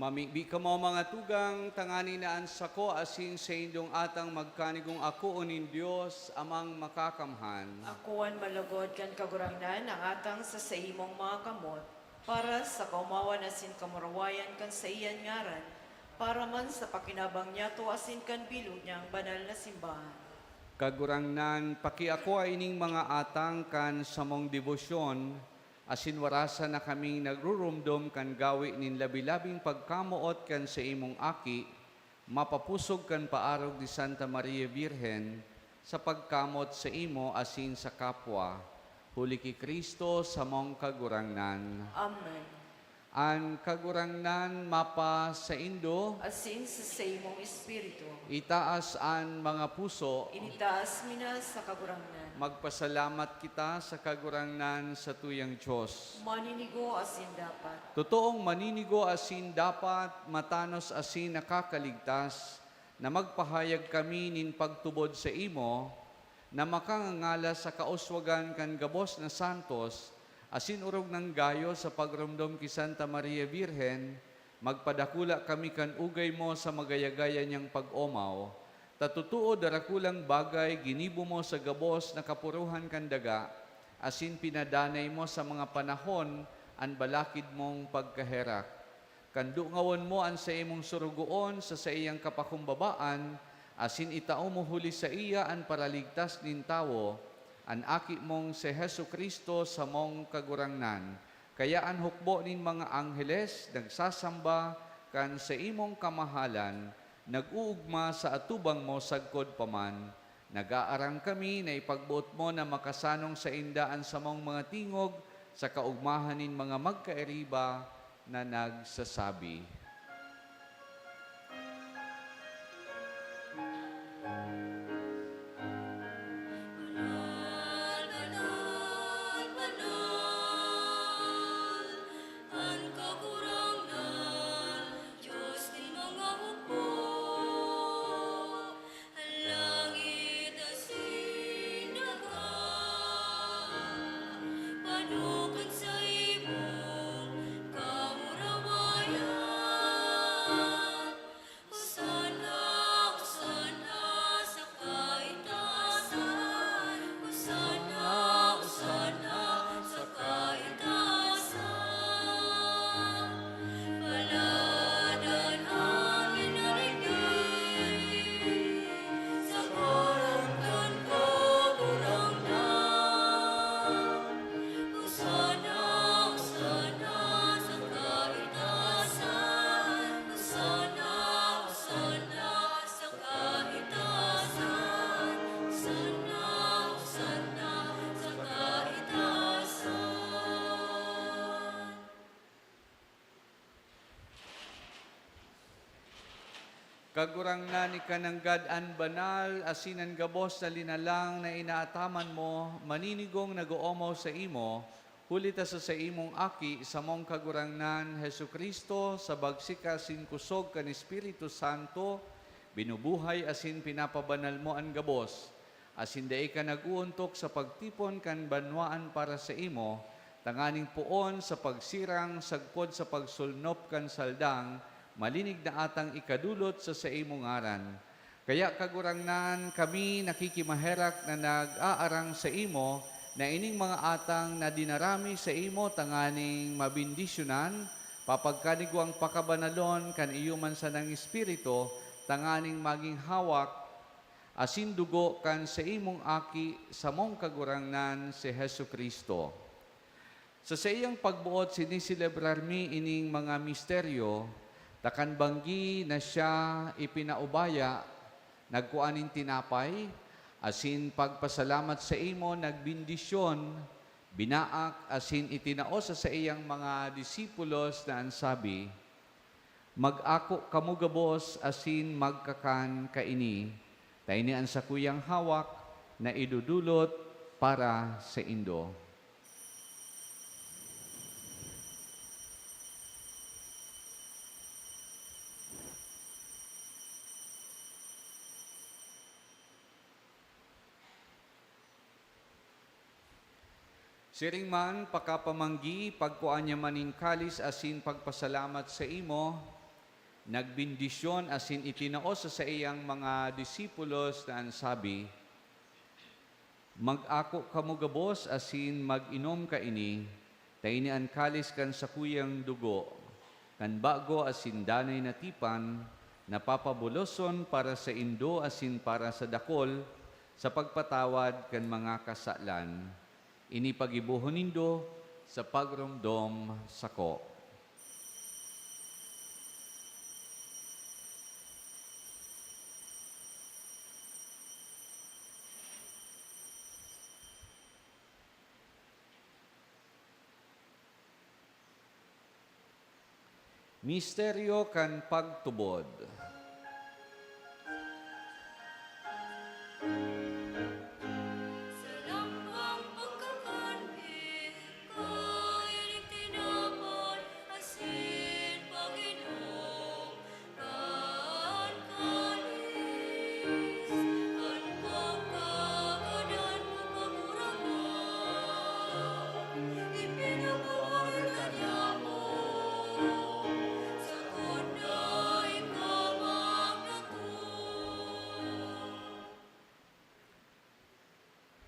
Mamigbi ka mo mga tugang, tangani naan sa ko, asin sa indong atang magkanigong ako unin Diyos, amang makakamhan. Akuan malagod kan kagurangnan ang atang sa imong mga kamot, para sa kaumawan asin kamurawayan kan sa iyan ngaran, para man sa pakinabang niya to asin kan bilog niyang banal na simbahan. Kagurangnan, paki ako ay ining mga atang kan sa mong debosyon, asin warasa na kaming nagrurumdom kan gawi nin labi-labing pagkamuot kan sa imong aki, mapapusog kan paarog di Santa Maria Virgen, sa pagkamot sa imo asin sa kapwa. Huli ki Kristo sa mong kagurangnan. Amen. An kagurangnan mapa sa indo, Asin sa imong espiritu, itaas an mga puso, initaas mina sa kagurangnan. magpasalamat kita sa kagurangnan sa tuyang Diyos. Maninigo asin dapat. Totoong maninigo asin dapat, matanos asin nakakaligtas, na magpahayag kami nin pagtubod sa imo, na makangangala sa kauswagan kan gabos na santos, asin urog ng gayo sa pagrumdom ki Santa Maria Virgen, magpadakula kami kan ugay mo sa magayagaya niyang pag-omaw, tatutuo darakulang bagay ginibo mo sa gabos na kapuruhan kan daga, asin pinadanay mo sa mga panahon an balakid mong pagkaherak. Kandungawon mo an sa imong surugoon sa iyang kapakumbabaan, asin itao mo huli sa iya an paraligtas nin tawo, an aki mong si Hesu Kristo sa mong kagurangnan. Kaya ang hukbo nin mga angheles nagsasamba kan sa imong kamahalan, nag-uugma sa atubang mo sagkod paman. Nag-aarang kami na ipagbuot mo na makasanong sa indaan sa mong mga tingog sa kaugmahan nin mga magkaeriba na nagsasabi. Kagurangnan ikananggad an banal, asinan gabos na linalang na inaataman mo, maninigong nag-oomaw sa imo, hulita sa imong aki, sa mong kagurangnan, Hesu Kristo, sa bagsika asin kusog kan Espiritu Santo, binubuhay asin pinapabanal mo an gabos, asin dahi ka nag-uuntok sa pagtipon kan banwaan para sa imo, tanganing puon sa pagsirang, sagpod sa pagsulnop kan saldang, malinig na atang ikadulot sa imong ngaran. Kaya kagurangnan kami nakikimaherak na nag-aarang sa imo, na ining mga atang na dinarami sa imo tanganing mabindisyonan, papagkanigwang pakabanalon kan iyuman sa ng Espiritu, tanganing maging hawak, asin dugo kan sa imong aki sa mong kagurangnan si Hesu Kristo. Sa iyang pagbuot siniselebrar mi ining mga misteryo, takan banggi na siya ipinaubaya, nagkuanin tinapay, asin pagpasalamat sa imo, nagbindisyon, binaak, asin itinao sa iyang mga disipulos na ansabi, mag-ako kamugabos, asin magkakan kaini, tainian sa kuyang hawak, na idudulot para sa indo. Siring man, pakapamanggi, pagkuan niya maning kalis asin pagpasalamat sa imo, nagbindisyon asin itinaos sa iyang mga disipulos na ansabi, mag-ako kamo gabos asin mag-inom ka ini, tainian kalis kan sa kuyang dugo, kan bago asin danay na tipan, napapabuloson para sa indo asin para sa dakol, sa pagpatawad kan mga kasalan. Ini pagibuhon nindo sa pagrumdom sako. Misteryo kan pagtubod. Sa langkang pagkakanhi, kain itinapon, asin Panginoon, kan kalis, kan pagkakanan mo paguraman, ipinagawal ka niya mo, sa kunay kamang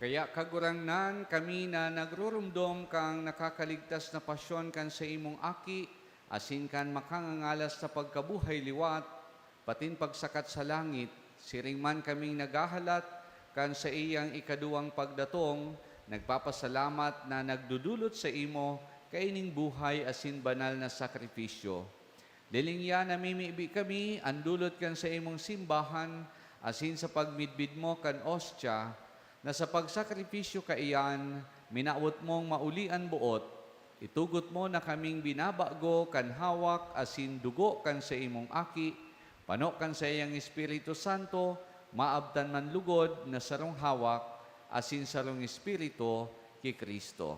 Kaya kagurangnan kami na nagrurumdom kang nakakaligtas na pasyon kan sa imong aki, asin kan makangangalas sa pagkabuhay liwat, patin pagsakat sa langit, siring man kaming nagahalat kan sa iyang ikaduwang pagdatong, nagpapasalamat na nagdudulot sa imo kaining buhay asin banal na sakripisyo. Lilingya namimibi kami, andulot kan sa imong simbahan, asin sa pagmidbid mo kan ostya, na sa pagsakripisyo ka iyan, minawot mong maulian buot, itugot mo na kaming binabago kan hawak asin dugo kan sa imong aki, panok kan sa iyang Espiritu Santo, maabtan man lugod na sarong hawak asin sarong Espiritu ki Kristo.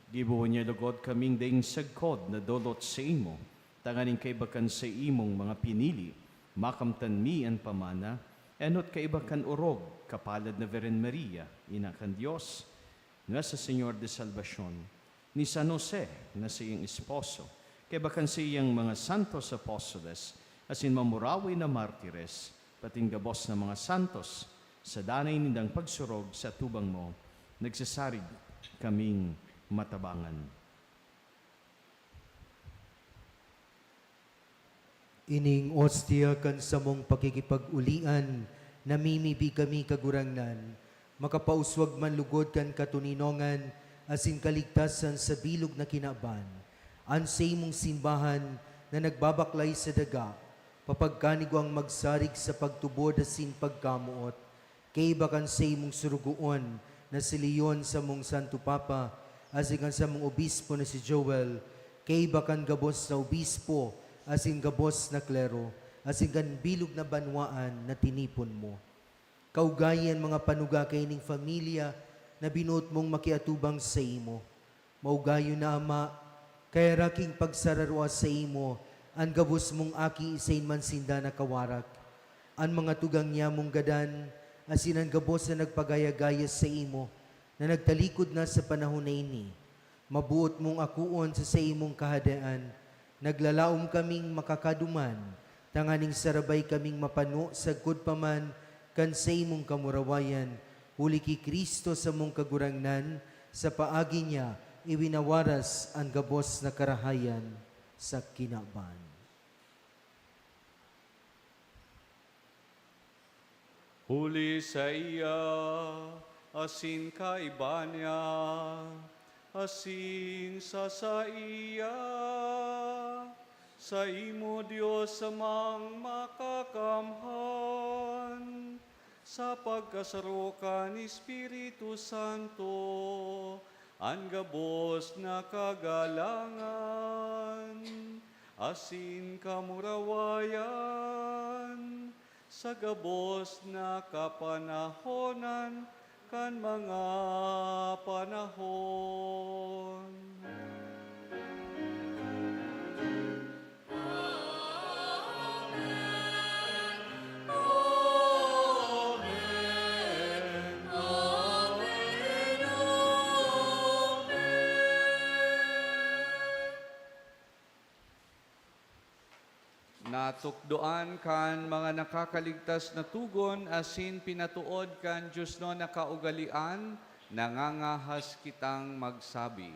Gibuon niya lugod kaming daing sagkod na dolot sa imo, tanganing kaibakan sa imong mga pinili, makamtan mi ang pamana, enot kaibakan urog, kapalad na Virgen Maria, ina kan Diyos, nga sa Senyor de Salvacion, ni San Jose, na sa iyang esposo, kaibakan sa iyang mga santos apostoles, asin mamurawi na martires, pating gabos na mga santos, sa danay nindang pagsurog sa tubang mo, nagsasarig kaming matabangan. Ining ostia kan samong pakikipag-ulian, namimibi kami kagurangnan, makapauswag man lugod kan katuninongan, asin kaligtasan sa bilog na kinaban. An sa imong simbahan na nagbabaklay sa daga, papagkanigwang magsarig sa pagtubod asin pagkamuot, kay bakan sa imong surugoon na si Leon sa mong Santo Papa, asin kan sa mong obispo na si Joel, kay bakan gabos na obispo, asin gabos na klero, asin kan bilog na banwaan na tinipon mo. Kaugayan mga panuga kaining familia na binuot mong makiatubang sa imo. Maugayo na Ama, kaya raking pagsararwa sa imo, an gabos mong aki isain man sinda na kawarak. An mga tugang niya mong gadan, asin ang gabos na nagpagaya-gaya sa imo, na nagtalikod na sa panahon na ini. Mabuot mong akuon sa imong kahadaan, naglalaom kaming makakaduman, tanganing sarabay kaming mapano sa paman, kan sa imong kamurawayan, huli ki Kristo sa mong kagurangnan, sa paagi niya, iwinawaras ang gabos na karahayan sa kinaban. Huli sa iya, asin kaiba niya, asin sa iya, sa imo Diyos amang makakamhan, sa pagkasarukan Espiritu Santo, ang gabos na kagalangan, asin kamurawayan, sa gabos na kapanahonan, kan mga panahon. Natukdoan kan mga nakakaligtas na tugon, asin pinatuod kan Diyos no nakaugalian, nangangahas kitang magsabi.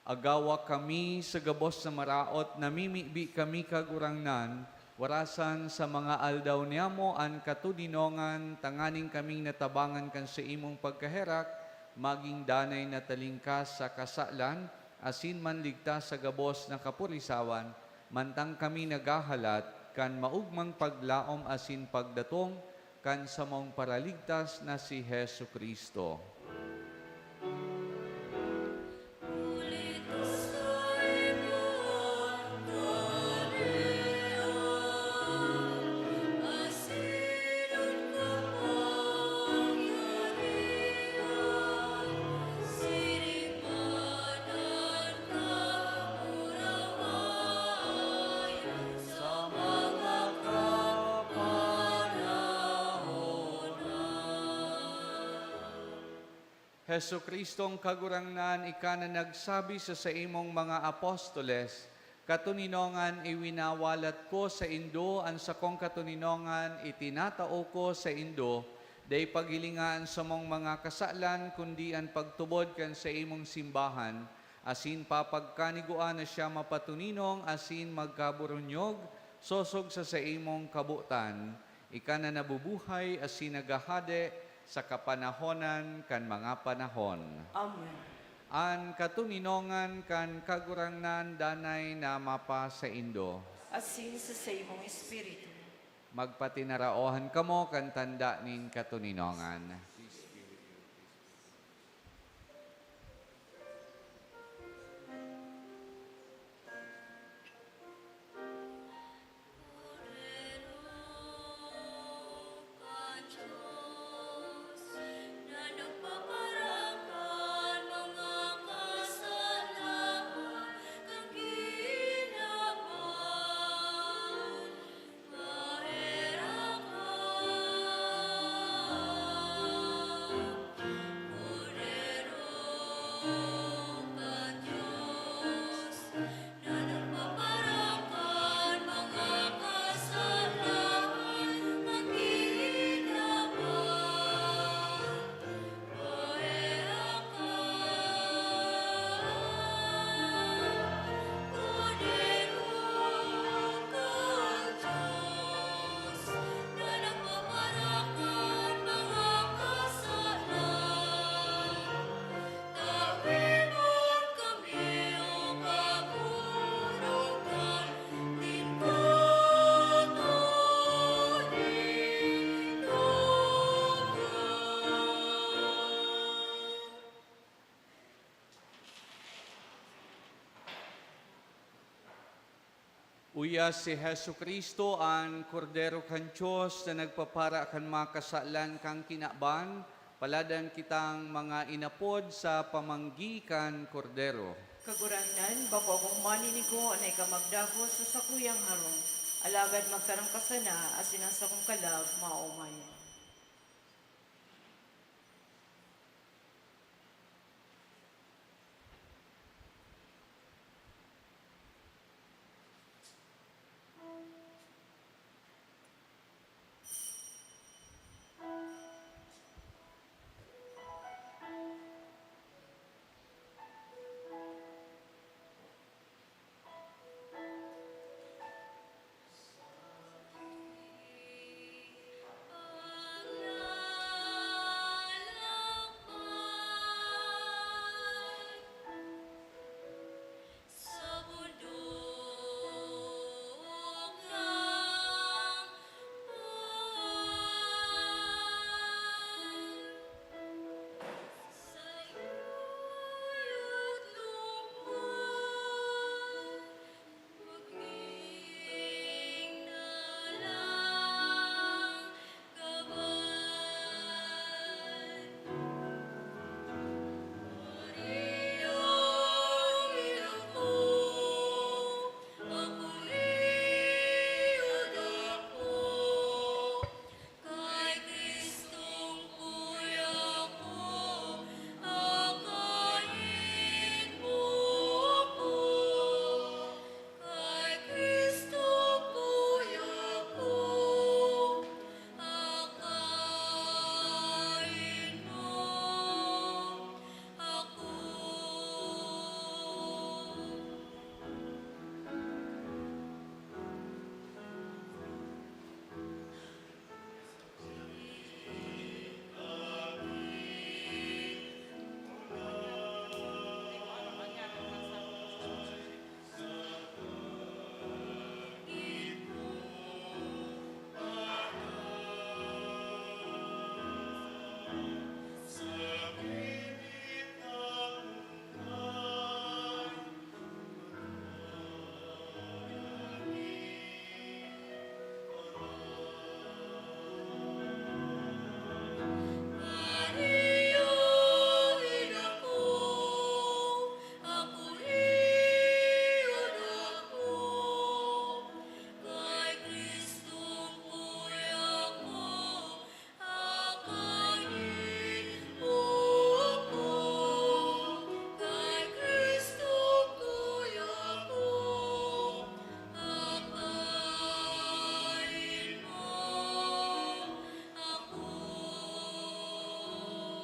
Agawa kami sa gabos na maraot, namimibi kami kagurangnan, warasan sa mga aldaw niyamo an katudinongan, tanganing kaming natabangan kan sa imong pagkaherak, maging danay na talingkas sa kasalan, asin man ligtas sa gabos na kapurisawan, mantang kami nagahalat, kan maugmang paglaom asin pagdatong, kan samong paraligtas na si Hesu Kristo. Hesu Kristong kagurangnan, ika na nagsabi sa imong mga apostoles, katuninongan iwinawalat ko sa Indo, ang sakong katuninongan itinatao ko sa Indo, day paghilingaan sa mong mga kasalan, kundi ang pagtubod kan sa imong simbahan, asin papagkaniguan na siya mapatuninong, asin magkaburunyog, sosog sa imong kabutan, ika na nabubuhay, asin nagahade, sa kapanahonan kan mga panahon. Amen. An katuninongan kan kagurangnan danay na mapa sa Indo. Asin sa imong espiritu. Magpatinaraohan kamo kan tanda nin katuninongan. Kaherakan Uya si Hesu Kristo ang kordero kan Diyos na nagpapara kan mga kasalan kang kinaban, paladan kitang mga inapod sa pamanggikan kordero. Kagurangnan, bako akong manini ko, anay ka magdako sa sakuyang harong. Alagad magtarang kasana, asin ang sakong kalag, maumayan. Sa bundok ng sa iyu't lupon, maging nalang kaban. Maria, ina ko, ako iyod ako, kay Kristong kuya ko, akayin mo ako. Kay Kristong kuya ko, akayin mo ako. Maria, ina ko, ako iyod ako, kay Kristong kuya ko, akayin mo ako. Kay Kristong kuya ko, akayin mo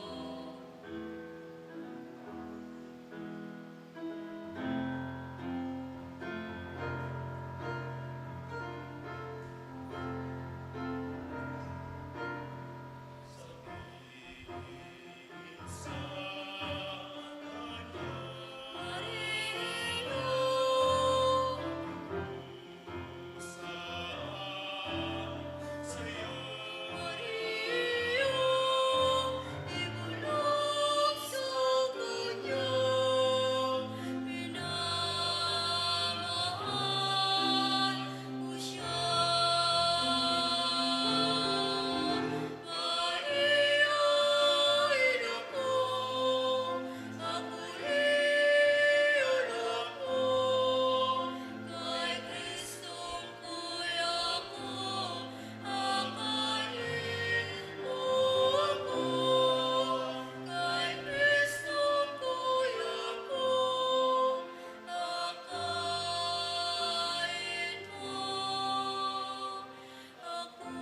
ako. Kay Kristong kuya ko, akayin mo ako. Kay Kristong kuya ko, akayin mo ako.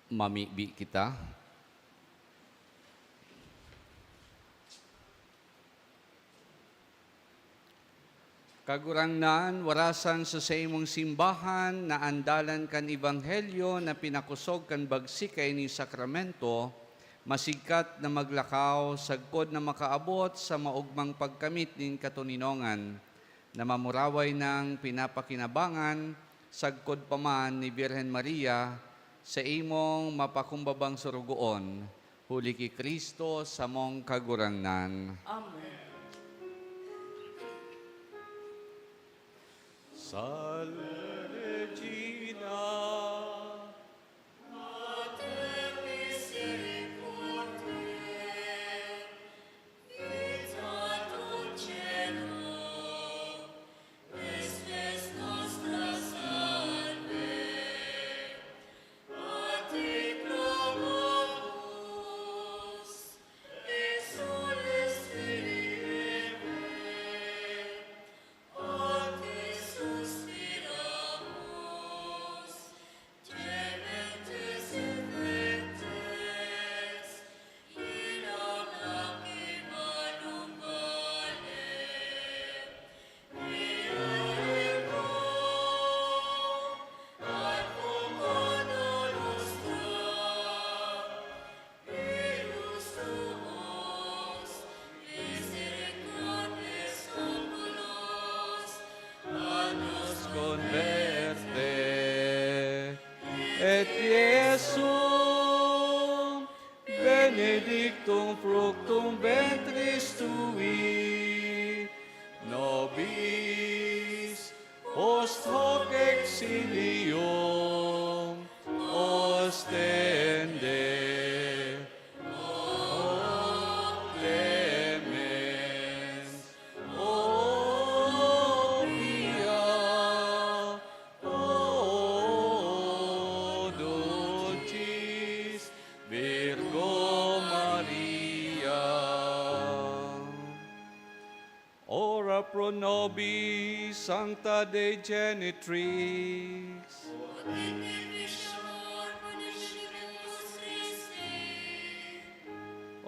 Mamibi kita. Kagurangnan, warasan sa imong simbahan na andalan kan ebanghelyo na pinakusog kan bagsikay ni sakramento, masigkat na maglakaw, sagkod na makaabot sa maugmang pagkamit nin katuninongan, na mamuraway ng pinapakinabangan, sagkod paman ni Birhen Maria, sa imong mapakumbabang surugoon, huli ki Kristo sa mong kagurangnan. Amen. Salve Regina, Mater misericordiae, vita dulcedo, estes nostra salve. A te clamamus, exules Filipe, a te suspiramus, gementes et vectes, in ab lacrimanum vale. Ea advocata nostra, eius tuos, misericordes oculos, a nos converte, et Iesum benedictum fructum ventris tui, nobis post hoc exilium ostende. O clemens, o pia, o dulcis Virgo Maria. Ora pro nobis, Sancta Dei Genitrix.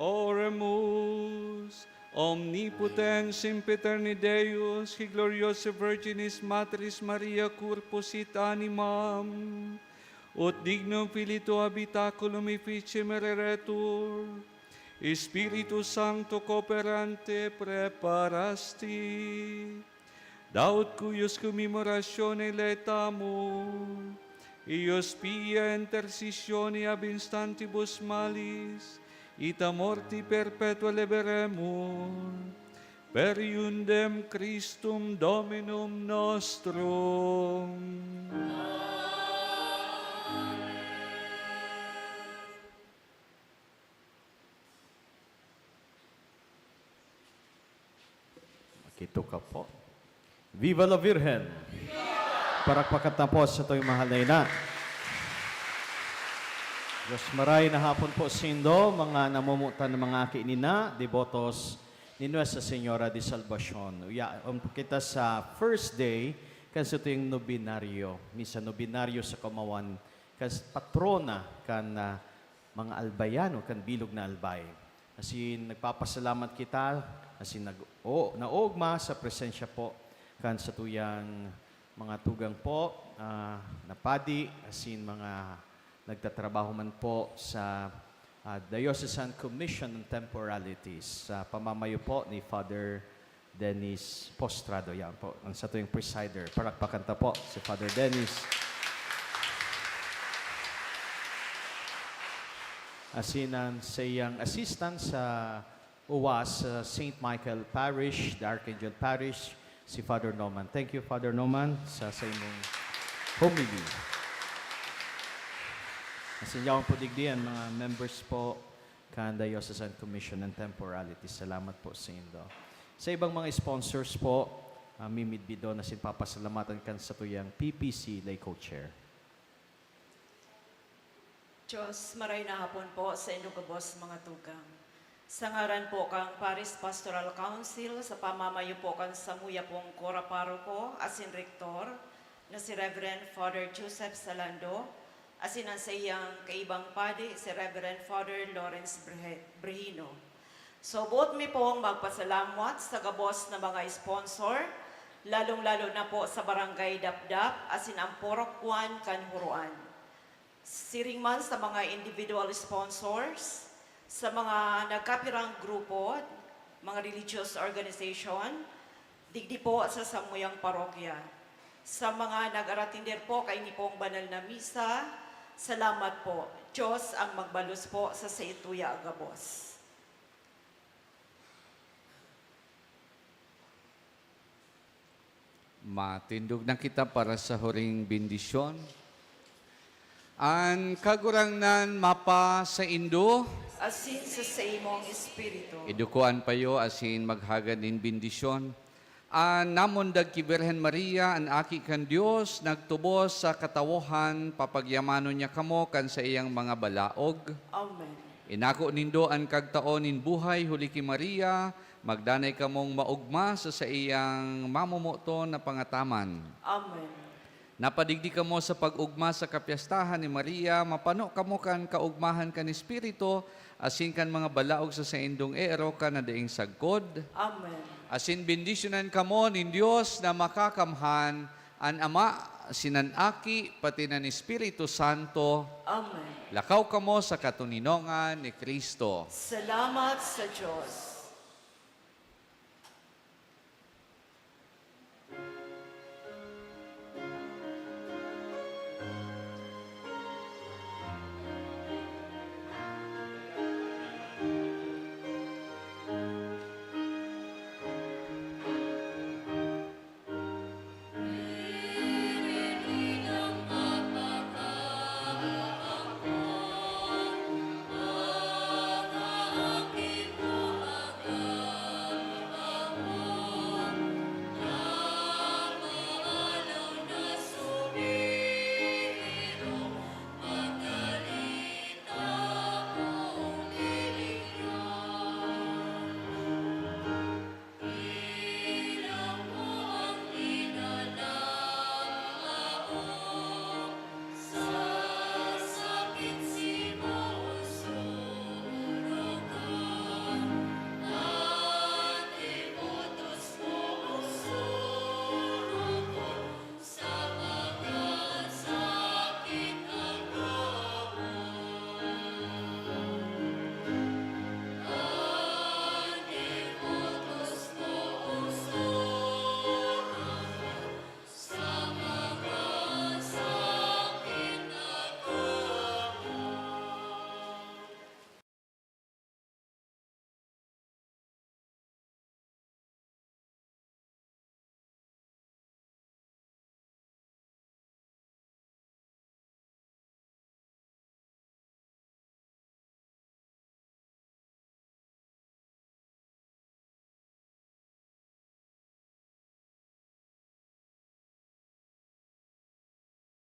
Oremus, omnipotens impeterne Deus, qui gloriosa Virginis Materis Maria corpus et animam, ut dignum filito habitaculum efficiem eretur, Spiritus Sancto cooperante preparasti, daut cuius commemoratione letamu, ius pia intercessione ab instantibus malis, ita morti perpetua liberemur, per iundem Christum Dominum nostrum. Makito ka po. Viva la Virgen! Parakpakat na po sa ito'y mahal na ina. Diyos maray na hapon po sindo, mga namumutan ng mga kinina, devotos ni Nuestra Señora de Salvacion. Uyaan po kita sa first day, kasi ito yung nobinaryo. Misa nobinaryo sa Kamawan, kasi patrona kan mga albayano, kan bilog na albay. Kasi nagpapasalamat kita, kasi naogma sa presensya po, kan sa tuyang mga tugang po, napadi, asin mga nagtatrabaho man po sa Diocesan Commission on Temporalities sa pamamayo po ni Father Dennis Postrado. Yan po, ang sa tuwing presider. Parakpakanta po si Father Dennis. Asinan sa iyang assistant sa UWAS, St. Michael Parish, the Archangel Parish, si Father Norman. Thank you, Father Norman, sa imong homily. Masinyawan po digdiyan, mga members po kan Diocesan Commission and Temporalities. Salamat po sa indo. Sa ibang mga sponsors po, mimidbido na sinpapasalamatan kan sa tuyang PPC lay co-chair. Diyos, maray na hapon po sa inyong kabos mga tugang. Sa ngaran po kang Paris Pastoral Council, sa pamamayo po kang Samuya pong Cora Paroko, asin Rector, na si Reverend Father Joseph Salando, asin ang sa iyang kaibang padi, si Reverend Father Lawrence Brehino. So, both mi pong magpasalamat sa gabos na mga sponsor, lalong-lalo na po sa barangay Dapdap, asin ang Porokwan, Kanhuruan. Siring man sa mga individual sponsors, sa mga nagkapirang grupo, mga religious organization, digdi po sa samuyang parokya. Sa mga nag-aratindir po kay pong banal na misa, salamat po. Diyos ang magbalos po sa Saituya Agabos. Matindog na kita para sa huring bendisyon. Ang kagurangnan mapa sa Indo, Asin sa imong espiritu. edukuan payo asin maghagad in bendisyon. Namundag ki Birhen Maria, an aki kan Dios, nagtubos sa katawohan, papagyamano niya kamo kan sa iyang mga balaog. Amen. Inako nindo ang kagtaon in buhay, huli ki Maria, magdanay kamong maugma sa iyang mamumuto na pangataman. Amen. Napadigdi kamo sa pag-ugma sa kapyastahan ni Maria, mapano kamo kan kaugmahan kan Espiritu, asin kan mga balaog sa indong ero ka na daing sagkod. Amen. Asin bendisyonan kamo nin Dios na makakamhan, an Ama, sinanaki, pati ng Espiritu Santo, Amen. lakaw kamo sa katuninongan ni Kristo. Salamat sa Diyos.